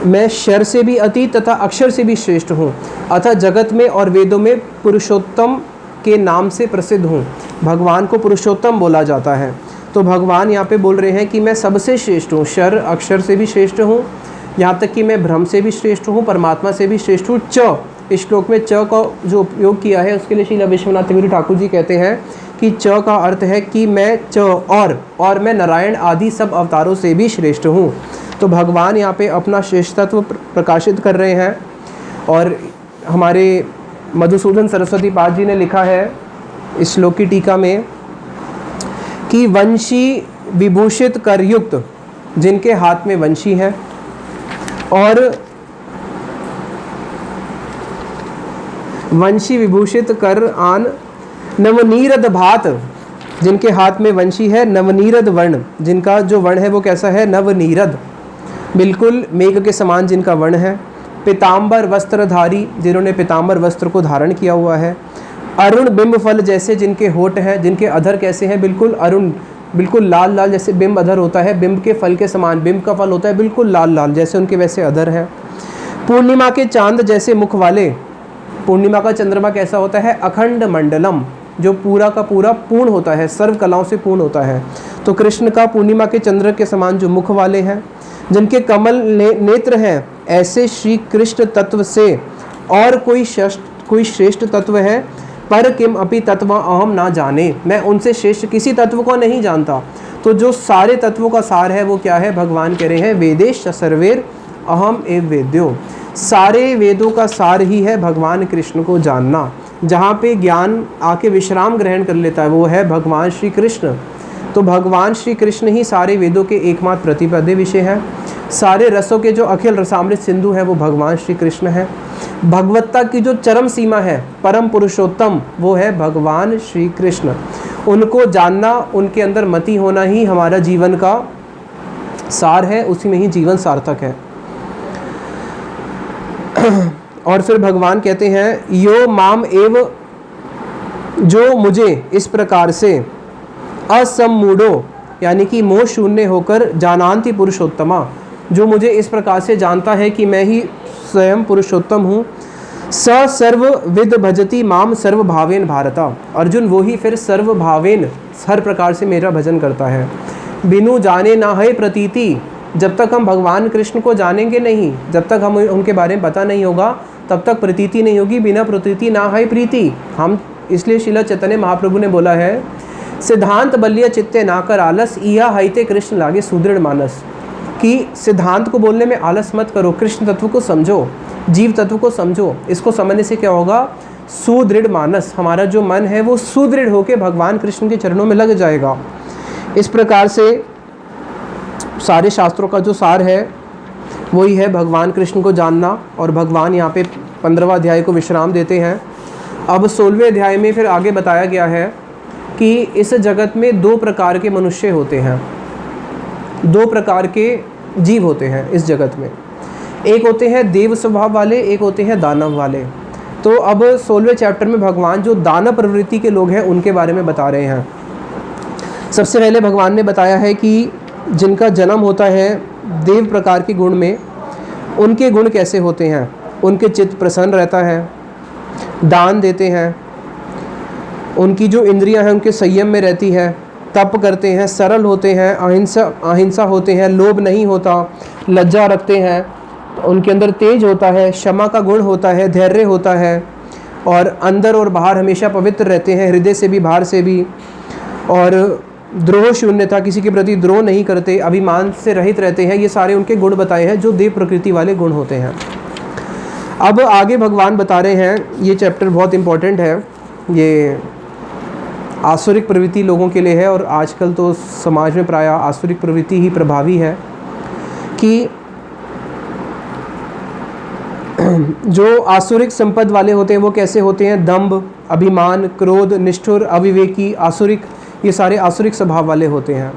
मैं शर से भी अतीत तथा अक्षर से भी श्रेष्ठ हूँ, अतः जगत में और वेदों में पुरुषोत्तम के नाम से प्रसिद्ध हूँ। भगवान को पुरुषोत्तम बोला जाता है। तो भगवान यहाँ पे बोल रहे हैं कि मैं सबसे श्रेष्ठ हूँ, शर अक्षर से भी श्रेष्ठ हूँ, यहाँ तक कि मैं ब्रह्म से भी श्रेष्ठ हूँ, परमात्मा से भी श्रेष्ठ हूँ। च, इस श्लोक में च का जो उपयोग किया है उसके लिए श्रील विश्वनाथ त्रिवेदी ठाकुर जी कहते हैं कि च का अर्थ है कि मैं च और मैं नारायण आदि सब अवतारों से भी श्रेष्ठ हूँ। तो भगवान यहाँ पे अपना श्रेष्ठत्व प्रकाशित कर रहे हैं। और हमारे मधुसूदन सरस्वती पाद जी ने लिखा है इस श्लोक की टीका में कि वंशी विभूषित कर युक्त, जिनके हाथ में वंशी है, वंशी विभूषित कर आन नवनीरद भात, जिनके हाथ में वंशी है, नवनीरद वर्ण, जिनका जो वर्ण है वो कैसा है, नवनीरद, बिल्कुल मेघ के समान जिनका वर्ण है। पीताम्बर वस्त्रधारी, जिन्होंने पीताम्बर वस्त्र को धारण किया हुआ है। अरुण बिंब फल जैसे जिनके होठ हैं, जिनके अधर कैसे हैं, बिल्कुल अरुण, बिल्कुल लाल लाल, जैसे बिंब अधर होता है, बिंब के फल के समान, बिंब का फल होता है बिल्कुल लाल लाल, जैसे उनके वैसे अधर है। पूर्णिमा के चांद जैसे मुख वाले, पूर्णिमा का चंद्रमा कैसा होता है, अखंड मंडलम, जो पूरा का पूरा पूर्ण होता है, सर्व कलाओं से पूर्ण होता है। तो कृष्ण का पूर्णिमा के चंद्र के समान जो मुख वाले हैं, जिनके कमल नेत्र हैं, ऐसे श्री कृष्ण तत्व से और कोई श्रेष्ठ तत्व है, पर किम अपि तत्व अहम ना जाने, मैं उनसे श्रेष्ठ किसी तत्व को नहीं जानता। तो जो सारे तत्वों का सार है वो क्या है, भगवान कह रहे हैं वेदेश सर्वेर अहम एव वेद्यो, सारे वेदों का सार ही है भगवान कृष्ण को जानना। जहाँ पे ज्ञान आके विश्राम ग्रहण कर लेता है वो है भगवान श्री कृष्ण। तो भगवान श्री कृष्ण ही सारे वेदों के एकमात्र प्रतिपाद्य विषय है। सारे रसों के जो अखिल रसामृत सिंधु है वो भगवान श्री कृष्ण है। भगवत्ता की जो चरम सीमा है, परम पुरुषोत्तम, वो है भगवान श्री कृष्ण। उनको जानना, उनके अंदर मति होना ही हमारा जीवन का सार है, उसी में ही जीवन सार्थक है। और फिर भगवान कहते हैं यो माम एव, जो मुझे इस प्रकार से असम्मूढ़ो, यानी कि मोह शून्य होकर जानांति पुरुषोत्तमा, जो मुझे इस प्रकार से जानता है कि मैं ही स्वयं पुरुषोत्तम हूँ। स सर्व विद भजति माम सर्व भावेन भारता, अर्जुन वो ही फिर सर्व भावेन, हर प्रकार से मेरा भजन करता है। बिनु जाने ना है प्रतीति, जब तक हम भगवान कृष्ण को जानेंगे नहीं, जब तक हम उनके बारे में पता नहीं होगा, तब तक प्रतीति नहीं होगी। बिना प्रतीति ना है प्रीति। हम इसलिए श्रील चैतन्य महाप्रभु ने बोला है, सिद्धांत बल्य चित्ते ना कर आलस, इया हाइते कृष्ण लागे सुदृढ़ मानस, कि सिद्धांत को बोलने में आलस मत करो, कृष्ण तत्व को समझो, जीव तत्व को समझो। इसको समझने से क्या होगा, सुदृढ़ मानस, हमारा जो मन है वो सुदृढ़ होकर भगवान कृष्ण के चरणों में लग जाएगा। इस प्रकार से सारे शास्त्रों का जो सार है वही है भगवान कृष्ण को जानना। और भगवान यहाँ पे 15वां अध्याय को विश्राम देते हैं। अब 16वें अध्याय में फिर आगे बताया गया है कि इस जगत में दो प्रकार के मनुष्य होते हैं, दो प्रकार के जीव होते हैं इस जगत में। एक होते हैं देव स्वभाव वाले, एक होते हैं दानव वाले। तो अब 16वें चैप्टर में भगवान जो दानव प्रवृत्ति के लोग हैं उनके बारे में बता रहे हैं। सबसे पहले भगवान ने बताया है कि जिनका जन्म होता है देव प्रकार के गुण में, उनके गुण कैसे होते हैं। उनके चित्त प्रसन्न रहता है, दान देते हैं, उनकी जो इंद्रियां हैं उनके संयम में रहती है, तप करते हैं, सरल होते हैं, अहिंसा होते हैं, लोभ नहीं होता, लज्जा रखते हैं, उनके अंदर तेज होता है, क्षमा का गुण होता है, धैर्य होता है, और अंदर और बाहर हमेशा पवित्र रहते हैं, हृदय से भी बाहर से भी, और द्रोह शून्यता, किसी के प्रति द्रोह नहीं करते, अभिमान से रहित रहते हैं। ये सारे उनके गुण बताए हैं जो देव प्रकृति वाले गुण होते हैं। अब आगे भगवान बता रहे हैं, ये चैप्टर बहुत इम्पोर्टेंट है, ये आसुरिक प्रवृत्ति लोगों के लिए है, और आजकल तो समाज में प्रायः आसुरिक प्रवृत्ति ही प्रभावी है, कि जो आसुरिक संपद वाले होते हैं वो कैसे होते हैं, दंभ, अभिमान, क्रोध, निष्ठुर, अविवेकी, आसुरिक, ये सारे आसुरिक स्वभाव वाले होते हैं।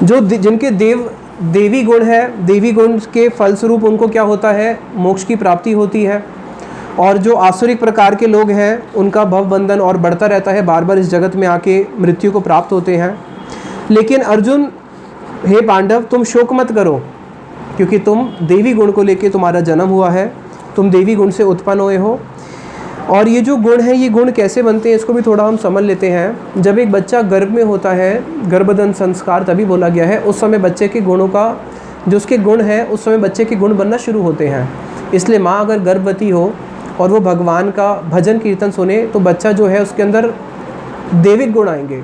जो जिनके देवी गुण है, देवी गुण के फलस्वरूप उनको क्या होता है, मोक्ष की प्राप्ति होती है। और जो आसुरिक प्रकार के लोग हैं उनका भव बंधन और बढ़ता रहता है, बार बार इस जगत में आके मृत्यु को प्राप्त होते हैं। लेकिन अर्जुन, हे पांडव, तुम शोक मत करो, क्योंकि तुम देवी गुण को लेके तुम्हारा जन्म हुआ है, तुम देवी गुण से उत्पन्न हुए हो। और ये जो गुण है, ये गुण कैसे बनते हैं इसको भी थोड़ा हम समझ लेते हैं। जब एक बच्चा गर्भ में होता है, गर्भधारण संस्कार तभी बोला गया है, उस समय बच्चे के गुणों का, जो उसके गुण है, उस समय बच्चे के गुण बनना शुरू होते हैं। इसलिए माँ अगर गर्भवती हो और वो भगवान का भजन कीर्तन सुने तो बच्चा जो है उसके अंदर देविक गुण आएंगे।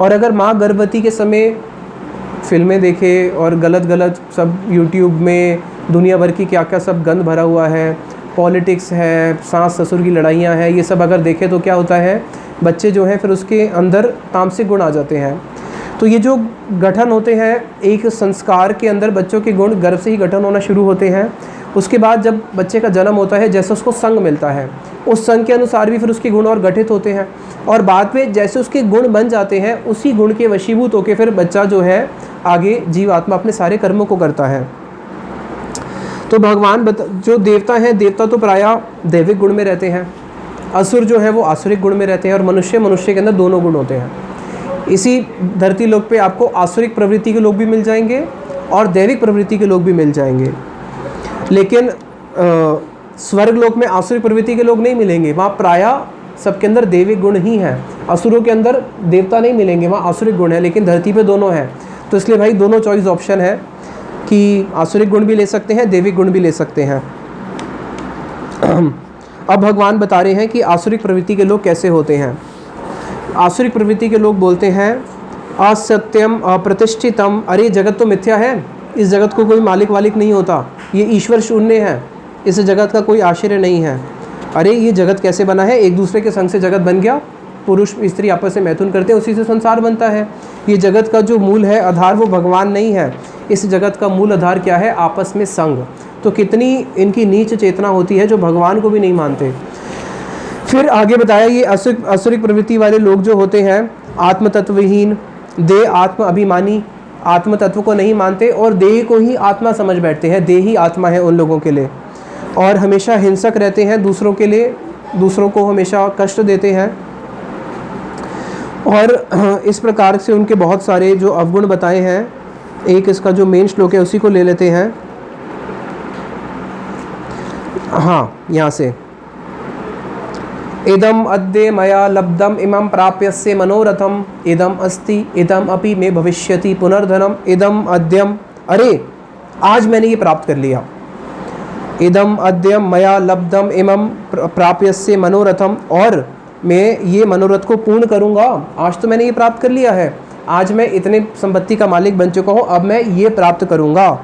और अगर माँ गर्भवती के समय फिल्में देखे और गलत सब यूट्यूब में दुनिया भर की क्या क्या सब गंद भरा हुआ है, पॉलिटिक्स है, सास ससुर की लड़ाइयाँ हैं, ये सब अगर देखे तो क्या होता है, बच्चे जो हैं फिर उसके अंदर तामसिक गुण आ जाते हैं। तो ये जो गठन होते हैं एक संस्कार के अंदर, बच्चों के गुण गर्भ से ही गठन होना शुरू होते हैं, उसके बाद जब बच्चे का जन्म होता है, जैसे उसको संग मिलता है, उस संग के अनुसार भी फिर उसके गुण और गठित होते हैं, और बाद में जैसे उसके गुण बन जाते हैं, उसी गुण के वशीभूत होकर फिर बच्चा जो है आगे जीवात्मा अपने सारे कर्मों को करता है। तो भगवान जो देवता हैं, देवता तो प्रायः दैविक गुण में रहते हैं, असुर जो है वो आसुरिक गुण में रहते हैं, और मनुष्य के अंदर दोनों गुण होते हैं। इसी धरती लोक पे आपको आसुरिक प्रवृत्ति के लोग भी मिल जाएंगे और दैविक प्रवृत्ति के लोग भी मिल जाएंगे, लेकिन स्वर्ग लोक में आसुरिक प्रवृत्ति के लोग नहीं मिलेंगे। वहाँ प्रायः सबके अंदर दैविक गुण ही हैं। असुरों के अंदर देवता नहीं मिलेंगे, वहाँ आसुरिक गुण है, लेकिन धरती पे दोनों हैं। तो इसलिए भाई दोनों चॉइस ऑप्शन है कि आसुरिक गुण भी ले सकते हैं, दैविक गुण भी ले सकते हैं। अब भगवान बता रहे हैं कि आसुरिक प्रवृत्ति के लोग कैसे होते हैं। आसुरिक प्रवृत्ति के लोग बोलते हैं असत्यम अप्रतिष्ठितम, अरे जगत तो मिथ्या है, इस जगत को कोई मालिक वालिक नहीं होता, ये ईश्वर शून्य है, इस जगत का कोई आश्रय नहीं है। अरे ये जगत कैसे बना है, एक दूसरे के संग से जगत बन गया, पुरुष स्त्री आपस में मैथुन करते हैं, उसी से संसार बनता है। ये जगत का जो मूल है, आधार, वो भगवान नहीं है, इस जगत का मूल आधार क्या है, आपस में संग। तो कितनी इनकी नीच चेतना होती है जो भगवान को भी नहीं मानते। फिर आगे बताया ये आसुरिक प्रवृत्ति वाले लोग जो होते हैं, आत्मतत्वहीन, देह आत्म अभिमानी, आत्म तत्व को नहीं मानते और देह को ही आत्मा समझ बैठते हैं, देह ही आत्मा है उन लोगों के लिए, और हमेशा हिंसक रहते हैं दूसरों के लिए, दूसरों को हमेशा कष्ट देते हैं। और इस प्रकार से उनके बहुत सारे जो अवगुण बताए हैं, एक इसका जो मेन श्लोक है उसी को ले लेते हैं। हाँ, यहाँ से इदम अद्य मया लब्धम इमं प्राप्यस्य मनोरथम, इदम अस्ति इदम अपि मे भविष्यति पुनर्धनम, इदम अद्यम, अरे आज मैंने ये प्राप्त कर लिया, इदम अद्यम मया लब्धम इमं प्राप्यस्य मनोरथम, और मैं ये मनोरथ को पूर्ण करूँगा, आज तो मैंने ये प्राप्त कर लिया है, आज मैं इतने संपत्ति का मालिक बन चुका हूँ, अब मैं ये प्राप्त करूँगा,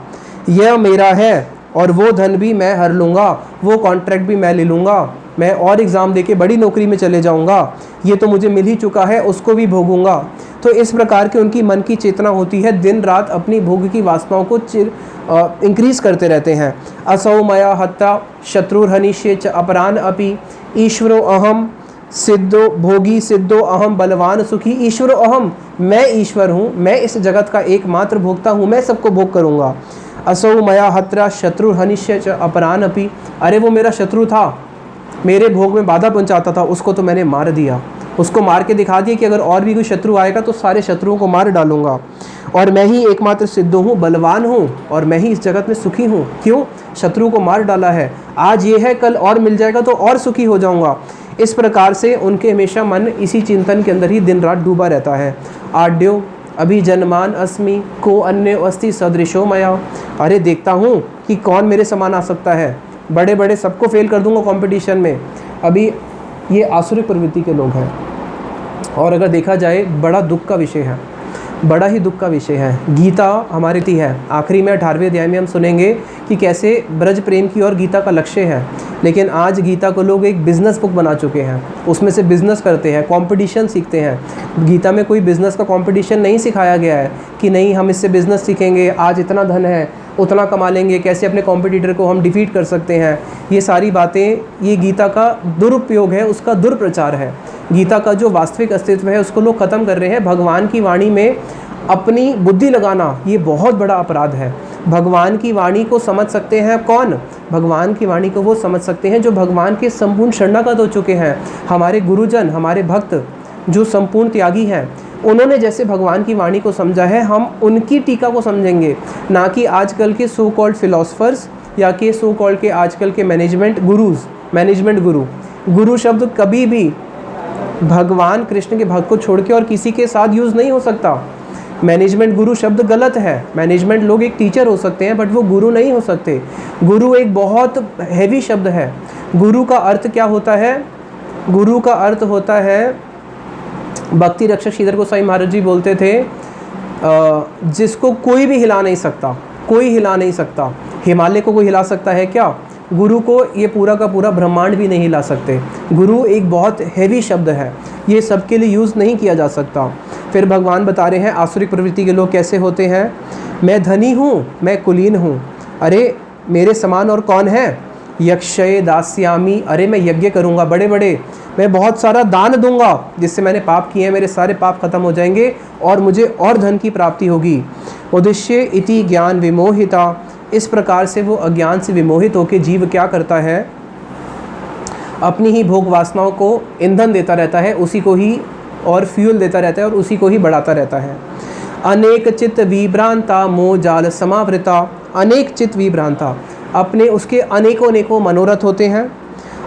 यह मेरा है, और वो धन भी मैं हर लूँगा, वो कॉन्ट्रैक्ट भी मैं ले लूँगा, मैं और एग्ज़ाम देके बड़ी नौकरी में चले जाऊँगा, ये तो मुझे मिल ही चुका है, उसको भी भोगूँगा। तो इस प्रकार के उनकी मन की चेतना होती है, दिन रात अपनी भोग की वासनाओं को इंक्रीज़ करते रहते हैं। असौ मया हत्या शत्रुर्हनिष्ये च अपरान अपि, ईश्वरो अहम सिद्धो भोगी सिद्धो अहम बलवान सुखी, ईश्वरो अहम, मैं ईश्वर हूँ, मैं इस जगत का एकमात्र भोक्ता हूँ, मैं सबको भोग करूँगा। असौ मया हत्या शत्रुर्हनिष्ये च अपरान अपि, अरे वो मेरा शत्रु था, मेरे भोग में बाधा पहुंचाता था, उसको तो मैंने मार दिया, उसको मार के दिखा दिया कि अगर और भी कोई शत्रु आएगा तो सारे शत्रुओं को मार डालूंगा, और मैं ही एकमात्र सिद्ध हूँ, बलवान हूँ, और मैं ही इस जगत में सुखी हूँ। क्यों? शत्रु को मार डाला है, आज ये है, कल और मिल जाएगा तो और सुखी हो जाऊँगा। इस प्रकार से उनके हमेशा मन इसी चिंतन के अंदर ही दिन रात डूबा रहता है। आड्यो अभिजन्मान अस्मि को अन्य अस्ति सदृशो मया, अरे देखता हूँ कि कौन मेरे समान आ सकता है, बड़े बड़े सबको फेल कर दूंगा कंपटीशन में। अभी ये आसुरिक प्रवृत्ति के लोग हैं, और अगर देखा जाए बड़ा दुख का विषय है, बड़ा ही दुख का विषय है। गीता हमारी थी है, आखिरी में 18वें अध्याय में हम सुनेंगे कि कैसे ब्रज प्रेम की ओर गीता का लक्ष्य है, लेकिन आज गीता को लोग एक बिज़नेस बुक बना चुके हैं, उसमें से बिज़नेस करते हैं, कंपटीशन सीखते हैं। गीता में कोई बिज़नेस का कंपटीशन नहीं सिखाया गया है कि नहीं हम इससे बिज़नेस सीखेंगे, आज इतना धन है उतना कमा लेंगे, कैसे अपने कॉम्पिटिटर को हम डिफीट कर सकते हैं। ये सारी बातें, ये गीता का दुरुपयोग है, उसका दुर्प्रचार है। गीता का जो वास्तविक अस्तित्व है उसको लोग ख़त्म कर रहे हैं। भगवान की वाणी में अपनी बुद्धि लगाना ये बहुत बड़ा अपराध है। भगवान की वाणी को समझ सकते हैं कौन? भगवान की वाणी को वो समझ सकते हैं जो भगवान के संपूर्ण शरणागत हो चुके हैं। हमारे गुरुजन, हमारे भक्त जो संपूर्ण त्यागी हैं, उन्होंने जैसे भगवान की वाणी को समझा है, हम उनकी टीका को समझेंगे, ना कि आजकल के सो कॉल्ड फिलोसफर्स या कि सो कॉल्ड के आजकल के मैनेजमेंट गुरु। गुरु शब्द कभी भी भगवान कृष्ण के भक्त को छोड़ के और किसी के साथ यूज़ नहीं हो सकता। मैनेजमेंट गुरु शब्द गलत है। मैनेजमेंट लोग एक टीचर हो सकते हैं, बट वो गुरु नहीं हो सकते। गुरु एक बहुत हैवी शब्द है। गुरु का अर्थ क्या होता है? गुरु का अर्थ होता है, भक्ति रक्षक श्रीधर गोसाई महाराज जी बोलते थे, जिसको कोई भी हिला नहीं सकता, कोई हिला नहीं सकता। हिमालय को कोई हिला सकता है क्या? गुरु को ये पूरा का पूरा ब्रह्मांड भी नहीं हिला सकते। गुरु एक बहुत हैवी शब्द है, ये सबके लिए यूज़ नहीं किया जा सकता। फिर भगवान बता रहे हैं आसुरिक प्रवृत्ति के लोग कैसे होते हैं। मैं धनी हूँ, मैं कुलीन हूँ। अरे मेरे समान और कौन है? यक्षय दास्यामी, अरे मैं यज्ञ करूँगा बड़े बड़े, मैं बहुत सारा दान दूंगा जिससे मैंने पाप किए हैं मेरे सारे पाप खत्म हो जाएंगे और मुझे और धन की प्राप्ति होगी। उद्देश्य इति ज्ञान विमोहिता, इस प्रकार से वो अज्ञान से विमोहित होकर जीव क्या करता है? अपनी ही भोग वासनाओं को ईंधन देता रहता है, उसी को ही और फ्यूल देता रहता है और उसी को ही बढ़ाता रहता है। अनेक चित्त विभ्रांता मोह जाल समावृता, अनेक चित्त विभ्रांता, अपने उसके अनेकों अनेकों मनोरथ होते हैं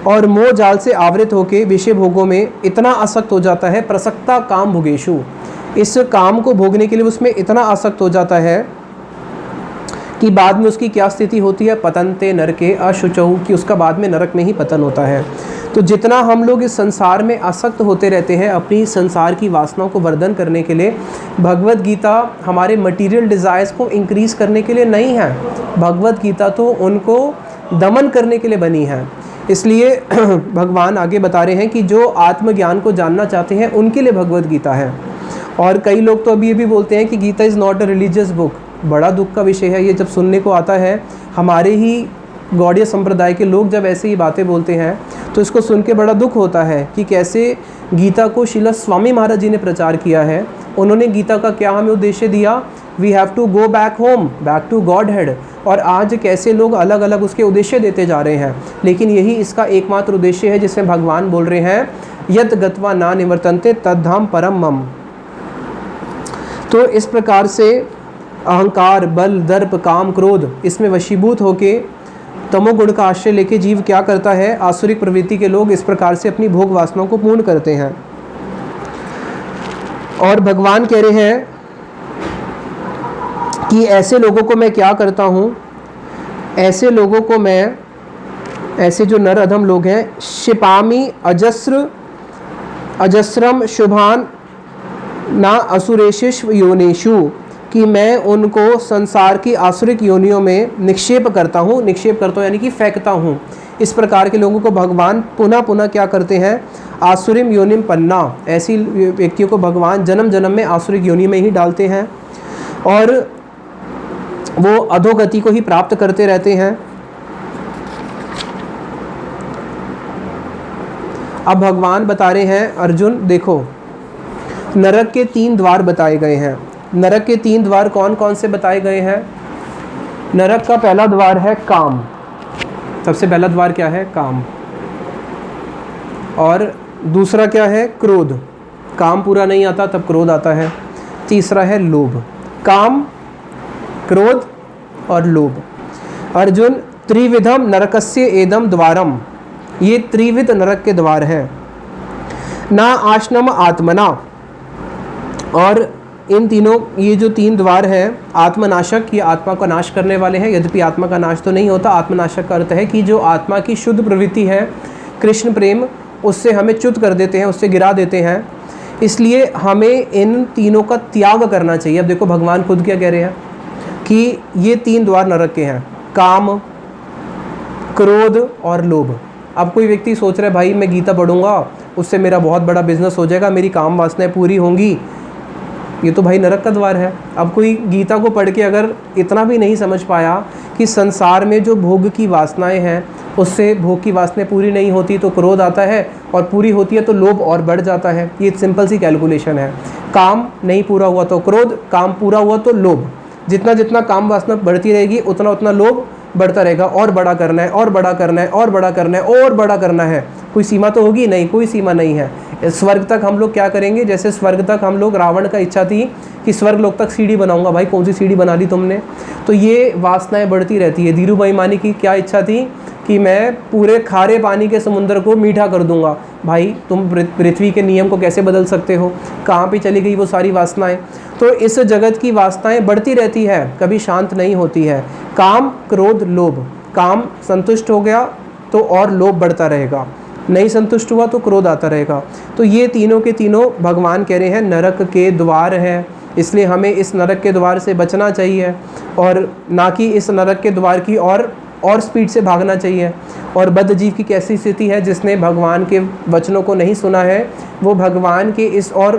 और मोह जाल से आवृत होकर विषय भोगों में इतना आसक्त हो जाता है। प्रसक्ता काम भोगेशु, इस काम को भोगने के लिए उसमें इतना आसक्त हो जाता है कि बाद में उसकी क्या स्थिति होती है? पतनते नरके अशुचौ, कि उसका बाद में नरक में ही पतन होता है। तो जितना हम लोग इस संसार में आसक्त होते रहते हैं अपनी संसार की वासनाओं को वर्धन करने के लिए, भगवत गीता हमारे मटेरियल डिज़ायर्स को इंक्रीज़ करने के लिए नहीं है। भगवत गीता तो उनको दमन करने के लिए बनी है। इसलिए भगवान आगे बता रहे हैं कि जो आत्मज्ञान को जानना चाहते हैं उनके लिए भगवत गीता है। और कई लोग तो अभी ये भी बोलते हैं कि Gita is not a religious book. बड़ा दुख का विषय है ये जब सुनने को आता है। हमारे ही गौड़ीय संप्रदाय के लोग जब ऐसे ही बातें बोलते हैं तो इसको सुन के बड़ा दुख होता है कि कैसे गीता को श्रील स्वामी महाराज जी ने प्रचार किया है। उन्होंने गीता का क्या हमें उद्देश्य दिया? We have to go back home, back to Godhead. और आज कैसे लोग अलग अलग उसके उद्देश्य देते जा रहे हैं, लेकिन यही इसका एकमात्र उद्देश्य है जिसमें भगवान बोल रहे हैं यत गत्वा ना निवर्तन्ते तद्धाम परम मम। तो इस प्रकार से अहंकार, बल, दर्प, काम, क्रोध, इसमें वशीभूत होके तमोगुण का आश्रय लेके जीव क्या करता है? आसुरिक प्रवृत्ति के लोग इस प्रकार से अपनी भोग वासनाओं को पूर्ण करते हैं। और भगवान कह रहे हैं कि ऐसे लोगों को मैं क्या करता हूँ? ऐसे लोगों को मैं, ऐसे जो नर अधम लोग हैं, क्षिपामि अजस्रम शुभान ना असुरेशिष्व योनिषु, कि मैं उनको संसार की आसुरिक योनियों में निक्षेप करता हूँ। निक्षेप करता हूँ यानी कि फेंकता हूँ। इस प्रकार के लोगों को भगवान पुनः पुनः क्या करते हैं? आसुरिम योनिम पन्ना, ऐसी व्यक्तियों को भगवान जन्म जन्म में आसुरिक योनि में ही डालते हैं और वो अधोगति को ही प्राप्त करते रहते हैं। अब भगवान बता रहे हैं, अर्जुन देखो, नरक के 3 द्वार बताए गए हैं। नरक के 3 द्वार कौन कौन से बताए गए हैं? नरक का पहला द्वार है काम। सबसे पहला द्वार क्या है? काम। और दूसरा क्या है? क्रोध। काम पूरा नहीं आता तब क्रोध आता है। तीसरा है लोभ। काम, क्रोध और लोभ। अर्जुन, त्रिविधम नरकस्य एदम द्वारम, ये त्रिविध नरक के द्वार हैं। ना आश्नम आत्मना, और इन तीनों, ये जो 3 द्वार हैं, आत्मनाशक, ये आत्मा का नाश करने वाले हैं। यद्यपि आत्मा का नाश तो नहीं होता। आत्मनाशक का अर्थ है कि जो आत्मा की शुद्ध प्रवृत्ति है कृष्ण प्रेम, उससे हमें च्युत कर देते हैं, उससे गिरा देते हैं। इसलिए हमें इन तीनों का त्याग करना चाहिए। अब देखो भगवान खुद क्या कह रहे हैं कि ये 3 द्वार नरक के हैं, काम, क्रोध और लोभ। अब कोई व्यक्ति सोच रहा है भाई मैं गीता पढ़ूंगा उससे मेरा बहुत बड़ा बिजनेस हो जाएगा, मेरी काम वासनाएं पूरी होंगी, ये तो भाई नरक का द्वार है। अब कोई गीता को पढ़ के अगर इतना भी नहीं समझ पाया कि संसार में जो भोग की वासनाएं हैं उससे भोग की वासनाएं पूरी नहीं होती तो क्रोध आता है, और पूरी होती है तो लोभ और बढ़ जाता है। ये सिंपल सी कैलकुलेशन है। काम नहीं पूरा हुआ तो क्रोध, काम पूरा हुआ तो लोभ। जितना जितना काम वासना बढ़ती रहेगी उतना उतना लोभ बढ़ता रहेगा। और बड़ा करना है, और बड़ा करना है, और बड़ा करना है, और बड़ा करना है। कोई सीमा तो होगी नहीं, कोई सीमा नहीं है। स्वर्ग तक हम लोग क्या करेंगे? जैसे स्वर्ग तक हम लोग, रावण का इच्छा थी कि स्वर्ग लोक तक सीढ़ी बनाऊंगा। भाई कौन सी सीढ़ी बना ली तुमने? तो ये वासनाएं बढ़ती रहती है। धीरूभाई मानी की क्या इच्छा थी कि मैं पूरे खारे पानी के समुद्र को मीठा कर दूंगा। भाई तुम पृथ्वी के नियम को कैसे बदल सकते हो? कहाँ पे चली गई वो सारी वासनाएं? तो इस जगत की वासनाएं बढ़ती रहती है, कभी शांत नहीं होती है। काम, क्रोध, लोभ। काम संतुष्ट हो गया तो और लोभ बढ़ता रहेगा, नहीं संतुष्ट हुआ तो क्रोध आता रहेगा। तो ये तीनों के तीनों भगवान कह रहे हैं नरक के द्वार हैं। इसलिए हमें इस नरक के द्वार से बचना चाहिए और ना कि इस नरक के द्वार की और स्पीड से भागना चाहिए। और बद्ध जीव की कैसी स्थिति है? जिसने भगवान के वचनों को नहीं सुना है वो भगवान के इस और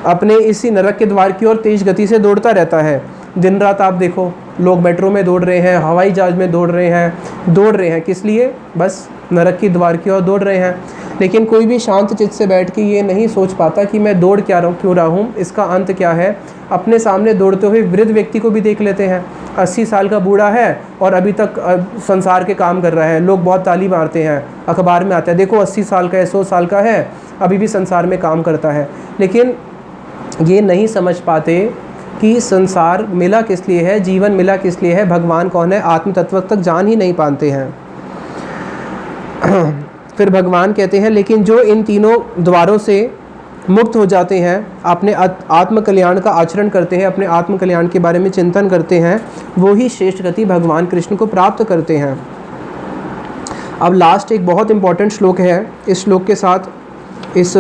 अपने इसी नरक के द्वार की ओर तेज गति से दौड़ता रहता है। दिन रात आप देखो, लोग मेट्रो में दौड़ रहे हैं, हवाई जहाज़ में दौड़ रहे हैं, किस लिए? बस नरक की द्वार की ओर दौड़ रहे हैं। लेकिन कोई भी शांत चित्त से बैठ के ये नहीं सोच पाता कि मैं दौड़ क्यों रहा हूँ, इसका अंत क्या है। अपने सामने दौड़ते हुए वृद्ध व्यक्ति को भी देख लेते हैं, 80 साल का बूढ़ा है और अभी तक संसार के काम कर रहा है, लोग बहुत ताली मारते हैं, अखबार में आता है देखो 80 साल का है, 100 साल का है, अभी भी संसार में काम करता है। लेकिन ये नहीं समझ पाते कि संसार मिला किस लिए है, जीवन मिला किस लिए है, भगवान कौन है, आत्म तत्व तक जान ही नहीं पाते हैं। फिर भगवान कहते हैं, लेकिन जो इन तीनों द्वारों से मुक्त हो जाते हैं, अपने आत्म कल्याण का आचरण करते हैं, अपने आत्म कल्याण के बारे में चिंतन करते हैं, वो ही श्रेष्ठ गति भगवान कृष्ण को प्राप्त करते हैं। अब लास्ट एक बहुत इम्पॉर्टेंट श्लोक है, इस श्लोक के साथ इस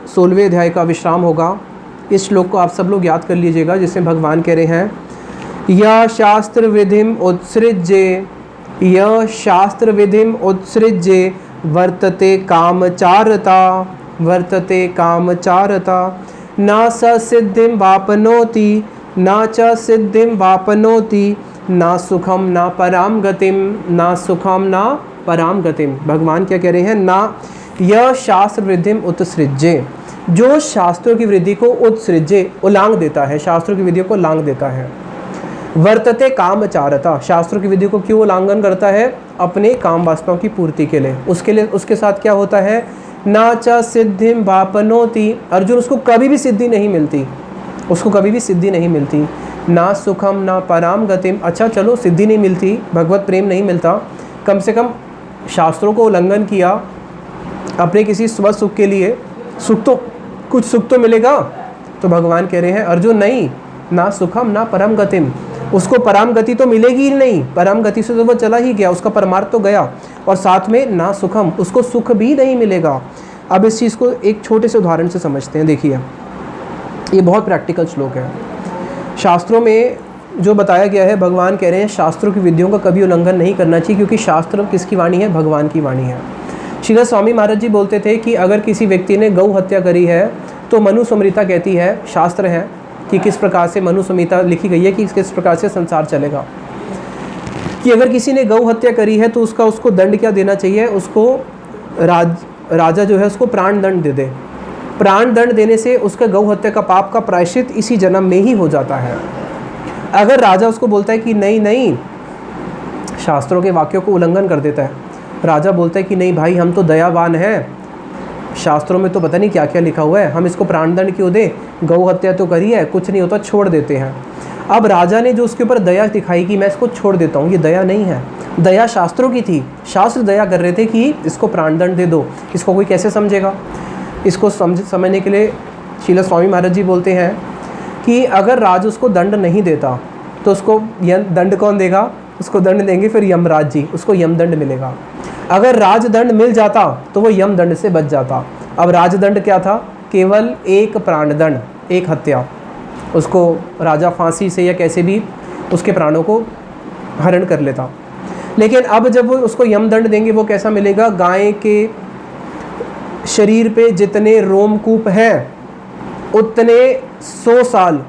16वें अध्याय का विश्राम होगा। इस श्लोक को आप सब लोग याद कर लीजिएगा, जिसमें भगवान कह रहे हैं, या शास्त्र विधिम उत्सृज्य, या शास्त्र विधिम उत्सृज्य वर्तते कामचारता, वर्तते कामचारता, न स सिद्धिं वापनोति, न च सिद्धिं वापनोति, न सुखम न पराम गतिम, न सुखम न पराम गतिम। भगवान क्या कह रहे हैं, ना यह शास्त्र वृद्धिम उत्सृज्य, जो शास्त्रों की वृद्धि को उत्सृज्य उलांग देता है, शास्त्रों की विधियों को लांग देता है। वर्तते कामचारता, शास्त्रों की विधि को क्यों उल्लंघन करता है? अपने काम वासनाओं की पूर्ति के लिए। उसके साथ क्या होता है, ना च सिद्धिम वापनोति, अर्जुन उसको कभी भी सिद्धि नहीं मिलती, उसको कभी भी सिद्धि नहीं मिलती। ना सुखम ना पराम गतिम, अच्छा चलो सिद्धि नहीं मिलती, भगवत प्रेम नहीं मिलता, कम से कम शास्त्रों को उल्लंघन किया अपने किसी स्व सुख के लिए, कुछ सुख तो मिलेगा। तो भगवान कह रहे हैं अर्जुन नहीं, ना सुखम ना परम गतिम, उसको परम गति तो मिलेगी ही नहीं, परम गति से तो वो चला ही गया, उसका परमार्थ तो गया, और साथ में ना सुखम, उसको सुख भी नहीं मिलेगा। अब इस चीज़ को एक छोटे से उदाहरण से समझते हैं। देखिए, ये बहुत प्रैक्टिकल श्लोक है। शास्त्रों में जो बताया गया है, भगवान कह रहे हैं शास्त्रों की विधियों का कभी उल्लंघन नहीं करना चाहिए, क्योंकि शास्त्र किसकी वाणी है? भगवान की वाणी है। श्रील स्वामी महाराज जी बोलते थे कि अगर किसी व्यक्ति ने गौ हत्या करी है तो मनु स्मृता कहती है, शास्त्र है कि किस प्रकार से मनु संहिता लिखी गई है कि किस प्रकार से संसार चलेगा, कि अगर किसी ने गौ हत्या करी है तो उसको दंड क्या देना चाहिए? उसको राजा जो है उसको प्राण दंड दे दे। प्राण दंड देने से उसका गौ हत्या का पाप का प्रायश्चित इसी जन्म में ही हो जाता है। अगर राजा उसको बोलता है कि नहीं नहीं, शास्त्रों के वाक्यों को उल्लंघन कर देता है, राजा बोलता है कि नहीं भाई हम तो दयावान हैं, शास्त्रों में तो पता नहीं क्या क्या लिखा हुआ है, हम इसको प्राणदंड क्यों दें, गौ हत्या तो करी है, कुछ नहीं होता, छोड़ देते हैं। अब राजा ने जो उसके ऊपर दया दिखाई कि मैं इसको छोड़ देता हूँ, ये दया नहीं है, दया शास्त्रों की थी। शास्त्र दया कर रहे थे कि इसको प्राणदंड दे दो। इसको कोई कैसे समझेगा? इसको समझने के लिए श्रील स्वामी महाराज जी बोलते हैं कि अगर राज उसको दंड नहीं देता तो उसको दंड कौन देगा? उसको दंड देंगे फिर यमराज जी, उसको यमदंड मिलेगा। अगर राजदंड मिल जाता तो वो यमदंड से बच जाता। अब राजदंड क्या था? केवल एक प्राणदंड, एक हत्या, उसको राजा फांसी से या कैसे भी उसके प्राणों को हरण कर लेता। लेकिन अब जब वो उसको यमदंड देंगे, वो कैसा मिलेगा? गाय के शरीर पे जितने रोमकूप हैं उतने 100 साल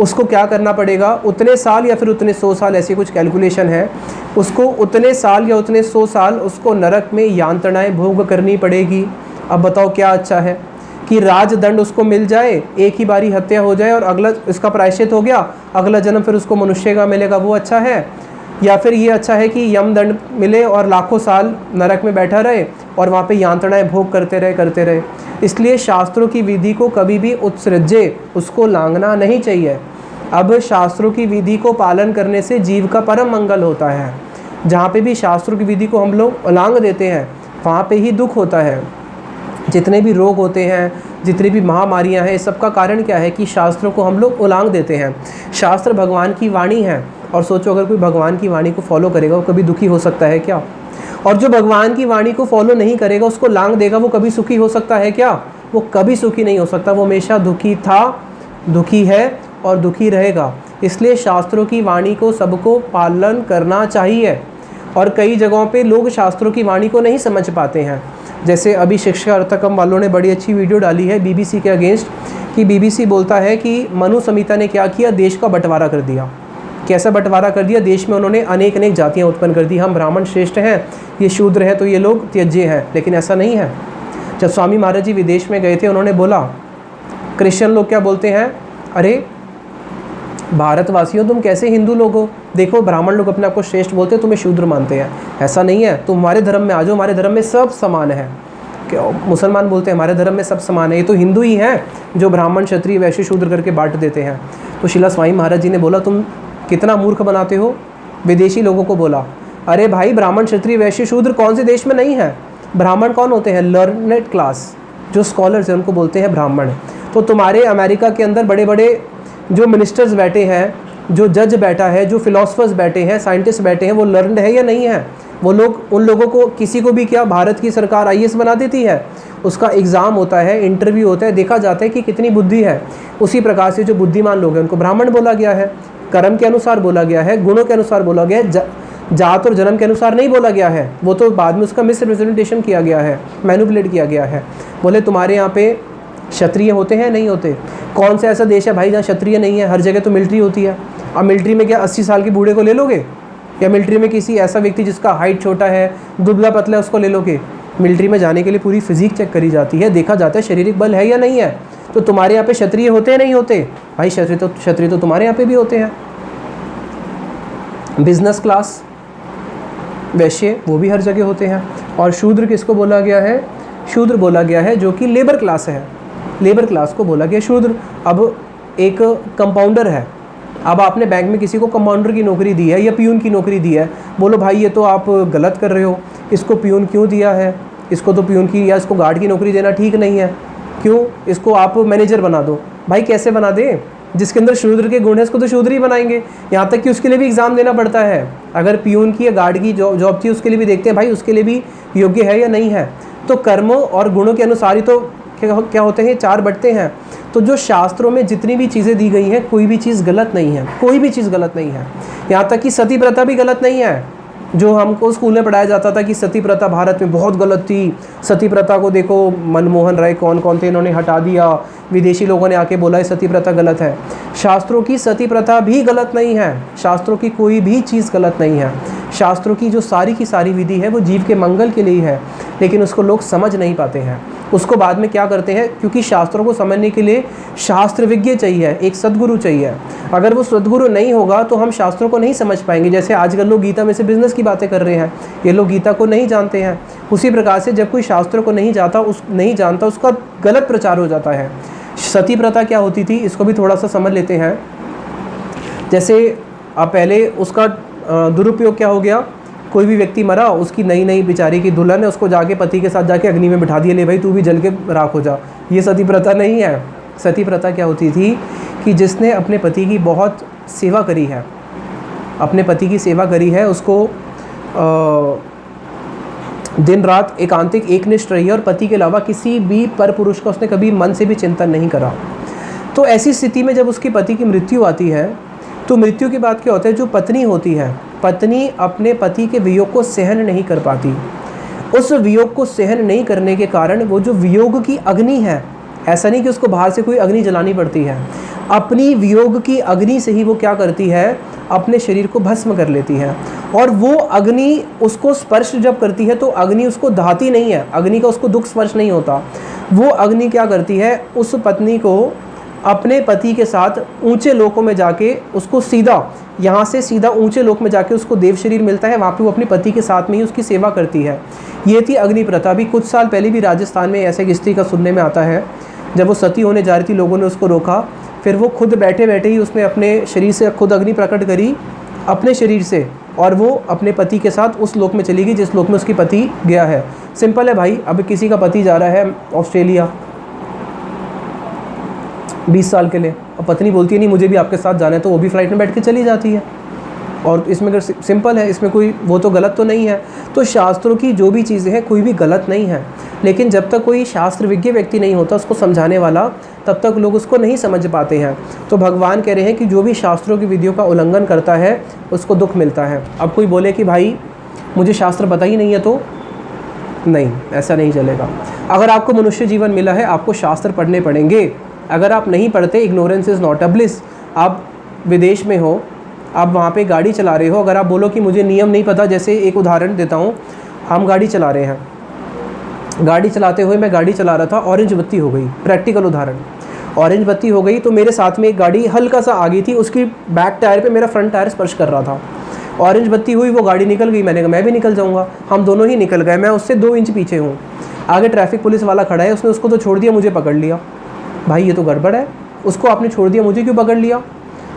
उसको क्या करना पड़ेगा? उतने साल या फिर उतने 100 साल, ऐसी कुछ कैलकुलेशन है, उसको उतने साल या उतने 100 साल उसको नरक में यातनाएं भोग करनी पड़ेगी। अब बताओ क्या अच्छा है कि राजदंड उसको मिल जाए, एक ही बारी हत्या हो जाए और अगला इसका प्रायश्चित हो गया, अगला जन्म फिर उसको मनुष्य का मिलेगा, वो अच्छा है? या फिर ये अच्छा है कि यमदंड मिले और लाखों साल नरक में बैठा रहे और वहाँ पे यातनाएं भोग करते रहे। इसलिए शास्त्रों की विधि को कभी भी उत्सृज्य, उसको लांघना नहीं चाहिए। अब शास्त्रों की विधि को पालन करने से जीव का परम मंगल होता है। जहाँ पे भी शास्त्रों की विधि को हम लोग उल्लंघन देते हैं वहाँ पे ही दुख होता है। जितने भी रोग होते हैं, जितनी भी महामारियाँ हैं, इस सब का कारण क्या है कि शास्त्रों को हम लोग उल्लंघन देते हैं। शास्त्र भगवान की वाणी है, और सोचो अगर कोई भगवान की वाणी को फॉलो करेगा वो कभी दुखी हो सकता है क्या? और जो भगवान की वाणी को फॉलो नहीं करेगा, उसको लांघ देगा, वो कभी सुखी हो सकता है क्या? वो कभी सुखी नहीं हो सकता, वो हमेशा दुखी था, दुखी है और दुखी रहेगा। इसलिए शास्त्रों की वाणी को सबको पालन करना चाहिए। और कई जगहों पे लोग शास्त्रों की वाणी को नहीं समझ पाते हैं। जैसे अभी शिक्षा अर्थकम वालों ने बड़ी अच्छी वीडियो डाली है BBC के अगेंस्ट कि बीबीसी बोलता है कि मनु संहिता ने क्या किया, देश का बंटवारा कर दिया। कैसा बंटवारा कर दिया? देश में उन्होंने अनेक अनेक जातियाँ उत्पन्न कर दी। हम ब्राह्मण श्रेष्ठ हैं, ये शूद्र हैं, तो ये लोग त्यज्य हैं। लेकिन ऐसा नहीं है। जब स्वामी महाराज जी विदेश में गए थे, उन्होंने बोला, क्रिश्चियन लोग क्या बोलते हैं, अरे भारतवासियों तुम कैसे हिंदू लोग हो, देखो ब्राह्मण लोग अपने आप को श्रेष्ठ बोलते हैं, तुम्हें शूद्र मानते हैं। ऐसा नहीं है, तुम हमारे धर्म में आ जाओ, हमारे धर्म में सब समान है। मुसलमान बोलते हैं हमारे धर्म में सब समान है, ये तो हिंदू ही हैं जो ब्राह्मण क्षत्रिय वैश्य शूद्र करके बांट देते हैं। तो शिला स्वामी महाराज जी ने बोला, तुम कितना मूर्ख बनाते हो। विदेशी लोगों को बोला, अरे भाई ब्राह्मण क्षत्रिय वैश्य शूद्र कौन से देश में नहीं है? ब्राह्मण कौन होते हैं? लर्नेड क्लास, जो स्कॉलर्स हैं उनको बोलते हैं ब्राह्मण। तो तुम्हारे अमेरिका के अंदर बड़े बड़े जो मिनिस्टर्स बैठे हैं, जो जज बैठा है, जो फिलोसफर्स बैठे हैं, साइंटिस्ट बैठे हैं, वो लर्नड है या नहीं है? वो लोग, उन लोगों को किसी को भी क्या भारत की सरकार आईएएस बना देती है? उसका एग्ज़ाम होता है, इंटरव्यू होता है, देखा जाता है कि कितनी बुद्धि है। उसी प्रकार से जो बुद्धिमान लोग हैं उनको ब्राह्मण बोला गया है, कर्म के अनुसार बोला गया है, गुणों के अनुसार बोला गया है, जात और जन्म के अनुसार नहीं बोला गया है। वो तो बाद में उसका मिसरिप्रेजेंटेशन किया गया है, मैनिपुलेट किया गया है। बोले तुम्हारे यहाँ पे क्षत्रिय होते हैं, नहीं होते? कौन सा ऐसा देश है भाई जहाँ क्षत्रिय नहीं है? हर जगह तो मिलिट्री होती है। अब मिलिट्री में क्या 80 साल के बूढ़े को ले लोगे? या मिलिट्री में किसी ऐसा व्यक्ति जिसका हाइट छोटा है, दुबला पतला है, उसको ले लोगे? मिलिट्री में जाने के लिए पूरी फिजिक चेक करी जाती है, देखा जाता है शारीरिक बल है या नहीं है। तो तुम्हारे यहाँ पे क्षत्रिय होते हैं, नहीं होते? भाई क्षत्रिय तो तुम्हारे यहाँ पे भी होते हैं। बिजनेस क्लास वैश्य वो भी हर जगह होते हैं। और शूद्र किसको बोला गया है? शूद्र बोला गया है जो कि लेबर क्लास है, लेबर क्लास को बोला गया शूद्र। अब एक कंपाउंडर है, अब आपने बैंक में किसी को कंपाउंडर की नौकरी दी है या पियून की नौकरी दी है, बोलो भाई ये तो आप गलत कर रहे हो, इसको पियून क्यों दिया है? इसको तो पियून की या इसको गार्ड की नौकरी देना ठीक नहीं है, क्यों? इसको आप मैनेजर बना दो। भाई कैसे बना दे? जिसके अंदर शूद्र के गुण है उसको तो शूद्र ही बनाएंगे। यहाँ तक कि उसके लिए भी एग्ज़ाम देना पड़ता है। अगर पियून की या गार्ड की जॉब थी, उसके लिए भी देखते हैं भाई उसके लिए भी योग्य है या नहीं है। तो कर्मों और गुणों के अनुसार ही तो क्या होते हैं, 4 बटते हैं। तो जो शास्त्रों में जितनी भी चीज़ें दी गई हैं, कोई भी चीज़ गलत नहीं है, कोई भी चीज़ गलत नहीं है। यहाँ तक कि सती प्रथा भी गलत नहीं है। जो हमको स्कूल में पढ़ाया जाता था कि सती प्रथा भारत में बहुत गलत थी, सती प्रथा को देखो मनमोहन राय कौन कौन थे, इन्होंने हटा दिया, विदेशी लोगों ने आके बोला है सती प्रथा गलत है। शास्त्रों की सती प्रथा भी गलत नहीं है, शास्त्रों की कोई भी चीज़ गलत नहीं है। शास्त्रों की जो सारी की सारी विधि है वो जीव के मंगल के लिए है, लेकिन उसको लोग समझ नहीं पाते हैं। उसको बाद में क्या करते हैं, क्योंकि शास्त्रों को समझने के लिए शास्त्र विज्ञ चाहिए, एक सद्गुरु चाहिए। अगर वो सद्गुरु नहीं होगा तो हम शास्त्रों को नहीं समझ पाएंगे। जैसे आजकल लोग गीता में से बिजनेस की बातें कर रहे हैं, ये लोग गीता को नहीं जानते हैं। उसी प्रकार से जब कोई शास्त्रों को नहीं जानता उसका गलत प्रचार हो जाता है। सती प्रथा क्या होती थी, इसको भी थोड़ा सा समझ लेते हैं। जैसे अब पहले उसका दुरुपयोग क्या हो गया, कोई भी व्यक्ति मरा, उसकी नई बेचारी की दुल्हन है, उसको जाके पति के साथ जाके अग्नि में बिठा दिया, ले भाई तू भी जल के राख हो जा। ये सती प्रथा नहीं है। सती प्रथा क्या होती थी कि जिसने अपने पति की बहुत सेवा करी है, अपने पति की सेवा करी है, उसको दिन रात एकांतिक एकनिष्ठ रही है और पति के अलावा किसी भी पर पुरुष का उसने कभी मन से भी चिंतन नहीं करा। तो ऐसी स्थिति में जब उसके पति की मृत्यु आती है, तो मृत्यु के बाद क्या होता है, जो पत्नी होती है, पत्नी अपने पति के वियोग को सहन नहीं कर पाती। उस वियोग को सहन नहीं करने के कारण वो जो वियोग की अग्नि है, ऐसा नहीं कि उसको बाहर से कोई अग्नि जलानी पड़ती है, अपनी वियोग की अग्नि से ही वो क्या करती है, अपने शरीर को भस्म कर लेती है। और वो अग्नि उसको स्पर्श जब करती है तो अग्नि उसको दहाती नहीं है, अग्नि का उसको दुख स्पर्श नहीं होता। वो अग्नि क्या करती है, उस पत्नी को अपने पति के साथ ऊंचे लोकों में जाके उसको सीधा, यहाँ से सीधा ऊंचे लोक में जाके उसको देव शरीर मिलता है, वहाँ पे वो अपने पति के साथ में ही उसकी सेवा करती है। ये थी अग्नि प्रथा। भी कुछ साल पहले भी राजस्थान में ऐसे एक स्त्री का सुनने में आता है, जब वो सती होने जा रही थी, लोगों ने उसको रोका, फिर वो खुद बैठे बैठे ही उसने अपने शरीर से खुद अग्नि प्रकट करी अपने शरीर से, और वो अपने पति के साथ उस लोक में चली गई जिस लोक में उसकी पति गया है। सिंपल है भाई, अब किसी का पति जा रहा है ऑस्ट्रेलिया 20 साल के लिए, और पत्नी बोलती है नहीं मुझे भी आपके साथ जाना है, तो वो भी फ्लाइट में बैठ के चली जाती है। और इसमें अगर सिंपल है, इसमें कोई वो तो गलत तो नहीं है। तो शास्त्रों की जो भी चीज़ें हैं कोई भी गलत नहीं है, लेकिन जब तक कोई शास्त्र विज्ञ व्यक्ति नहीं होता उसको समझाने वाला, तब तक लोग उसको नहीं समझ पाते हैं। तो भगवान कह रहे हैं कि जो भी शास्त्रों की विधियों का उल्लंघन करता है उसको दुख मिलता है। अब कोई बोले कि भाई मुझे शास्त्र पता ही नहीं है, तो नहीं, ऐसा नहीं चलेगा। अगर आपको मनुष्य जीवन मिला है, आपको शास्त्र पढ़ने पड़ेंगे, अगर आप नहीं पढ़ते, ignorance is not a bliss. आप विदेश में हो, आप वहाँ पे गाड़ी चला रहे हो, अगर आप बोलो कि मुझे नियम नहीं पता, जैसे एक उदाहरण देता हूँ, हम गाड़ी चला रहे हैं, गाड़ी चलाते हुए मैं गाड़ी चला रहा था, ऑरेंज बत्ती हो गई, प्रैक्टिकल उदाहरण, ऑरेंज बत्ती हो गई तो मेरे साथ में एक गाड़ी हल्का सा आ गई थी, उसकी बैक टायर पे मेरा फ्रंट टायर स्पर्श कर रहा था, ऑरेंज बत्ती हुई, वो गाड़ी निकल गई, मैंने कहा मैं भी निकल जाऊँगा, हम दोनों ही निकल गए, मैं उससे 2 इंच पीछे हूँ, आगे ट्रैफिक पुलिस वाला खड़ा है, उसने उसको तो छोड़ दिया, मुझे पकड़ लिया। भाई ये तो गड़बड़ है, उसको आपने छोड़ दिया, मुझे क्यों पकड़ लिया?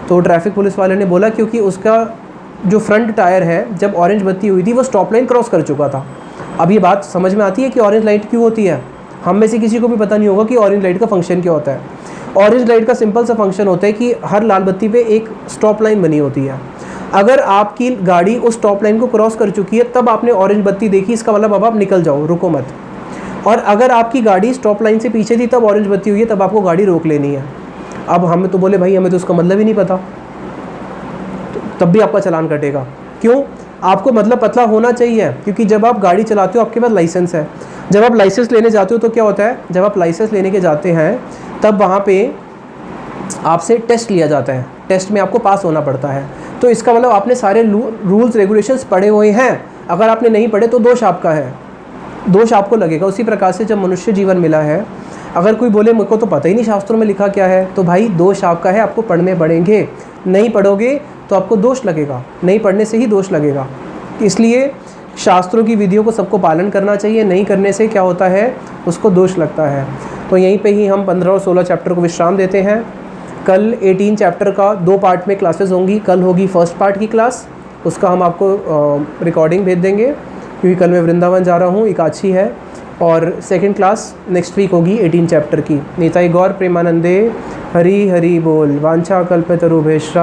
तो ट्रैफिक पुलिस वाले ने बोला क्योंकि उसका जो फ्रंट टायर है, जब ऑरेंज बत्ती हुई थी वो स्टॉप लाइन क्रॉस कर चुका था। अब ये बात समझ में आती है कि ऑरेंज लाइट क्यों होती है? हम में से किसी को भी पता नहीं होगा कि ऑरेंज लाइट का फंक्शन क्या होता है। ऑरेंज लाइट का सिंपल सा फंक्शन होता है कि हर लाल बत्ती पे एक स्टॉप लाइन बनी होती है। अगर आपकी गाड़ी उस स्टॉप लाइन को क्रॉस कर चुकी है तब आपने ऑरेंज बत्ती देखी, इसका मतलब अब आप निकल जाओ, रुको मत। और अगर आपकी गाड़ी स्टॉप लाइन से पीछे थी तब ऑरेंज बत्ती हुई है, तब आपको गाड़ी रोक लेनी है। अब हमें तो बोले भाई हमें तो उसका मतलब ही नहीं पता, तो तब भी आपका चालान कटेगा। क्यों? आपको मतलब पता होना चाहिए, क्योंकि जब आप गाड़ी चलाते हो आपके पास लाइसेंस है। जब आप लाइसेंस लेने जाते हो तो क्या होता है, जब आप लाइसेंस लेने के जाते हैं तब वहाँ पे आपसे टेस्ट लिया जाता है, टेस्ट में आपको पास होना पड़ता है। तो इसका मतलब आपने सारे रूल्स रेगुलेशंस पढ़े हुए हैं। अगर आपने नहीं पढ़े तो दोष आपका है, दोष आपको लगेगा। उसी प्रकार से जब मनुष्य जीवन मिला है, अगर कोई बोले मुझे को तो पता ही नहीं शास्त्रों में लिखा क्या है, तो भाई दोष आपका है, आपको पढ़ने पड़ेंगे। नहीं पढ़ोगे तो आपको दोष लगेगा, नहीं पढ़ने से ही दोष लगेगा। इसलिए शास्त्रों की विधियों को सबको पालन करना चाहिए, नहीं करने से क्या होता है, उसको दोष लगता है। तो यहीं पे ही हम 15 और 16 चैप्टर को विश्राम देते हैं। कल 18 चैप्टर का 2 पार्ट में क्लासेस होंगी। कल होगी फर्स्ट पार्ट की क्लास, उसका हम आपको रिकॉर्डिंग भेज देंगे, क्योंकि कल मैं वृंदावन जा रहा हूँ, एकादशी है। और सेकंड क्लास नेक्स्ट वीक होगी 18 चैप्टर की। निताई गौर प्रेमानंदे, हरि हरि बोल। वांछा कल्पतरुभ्यश्च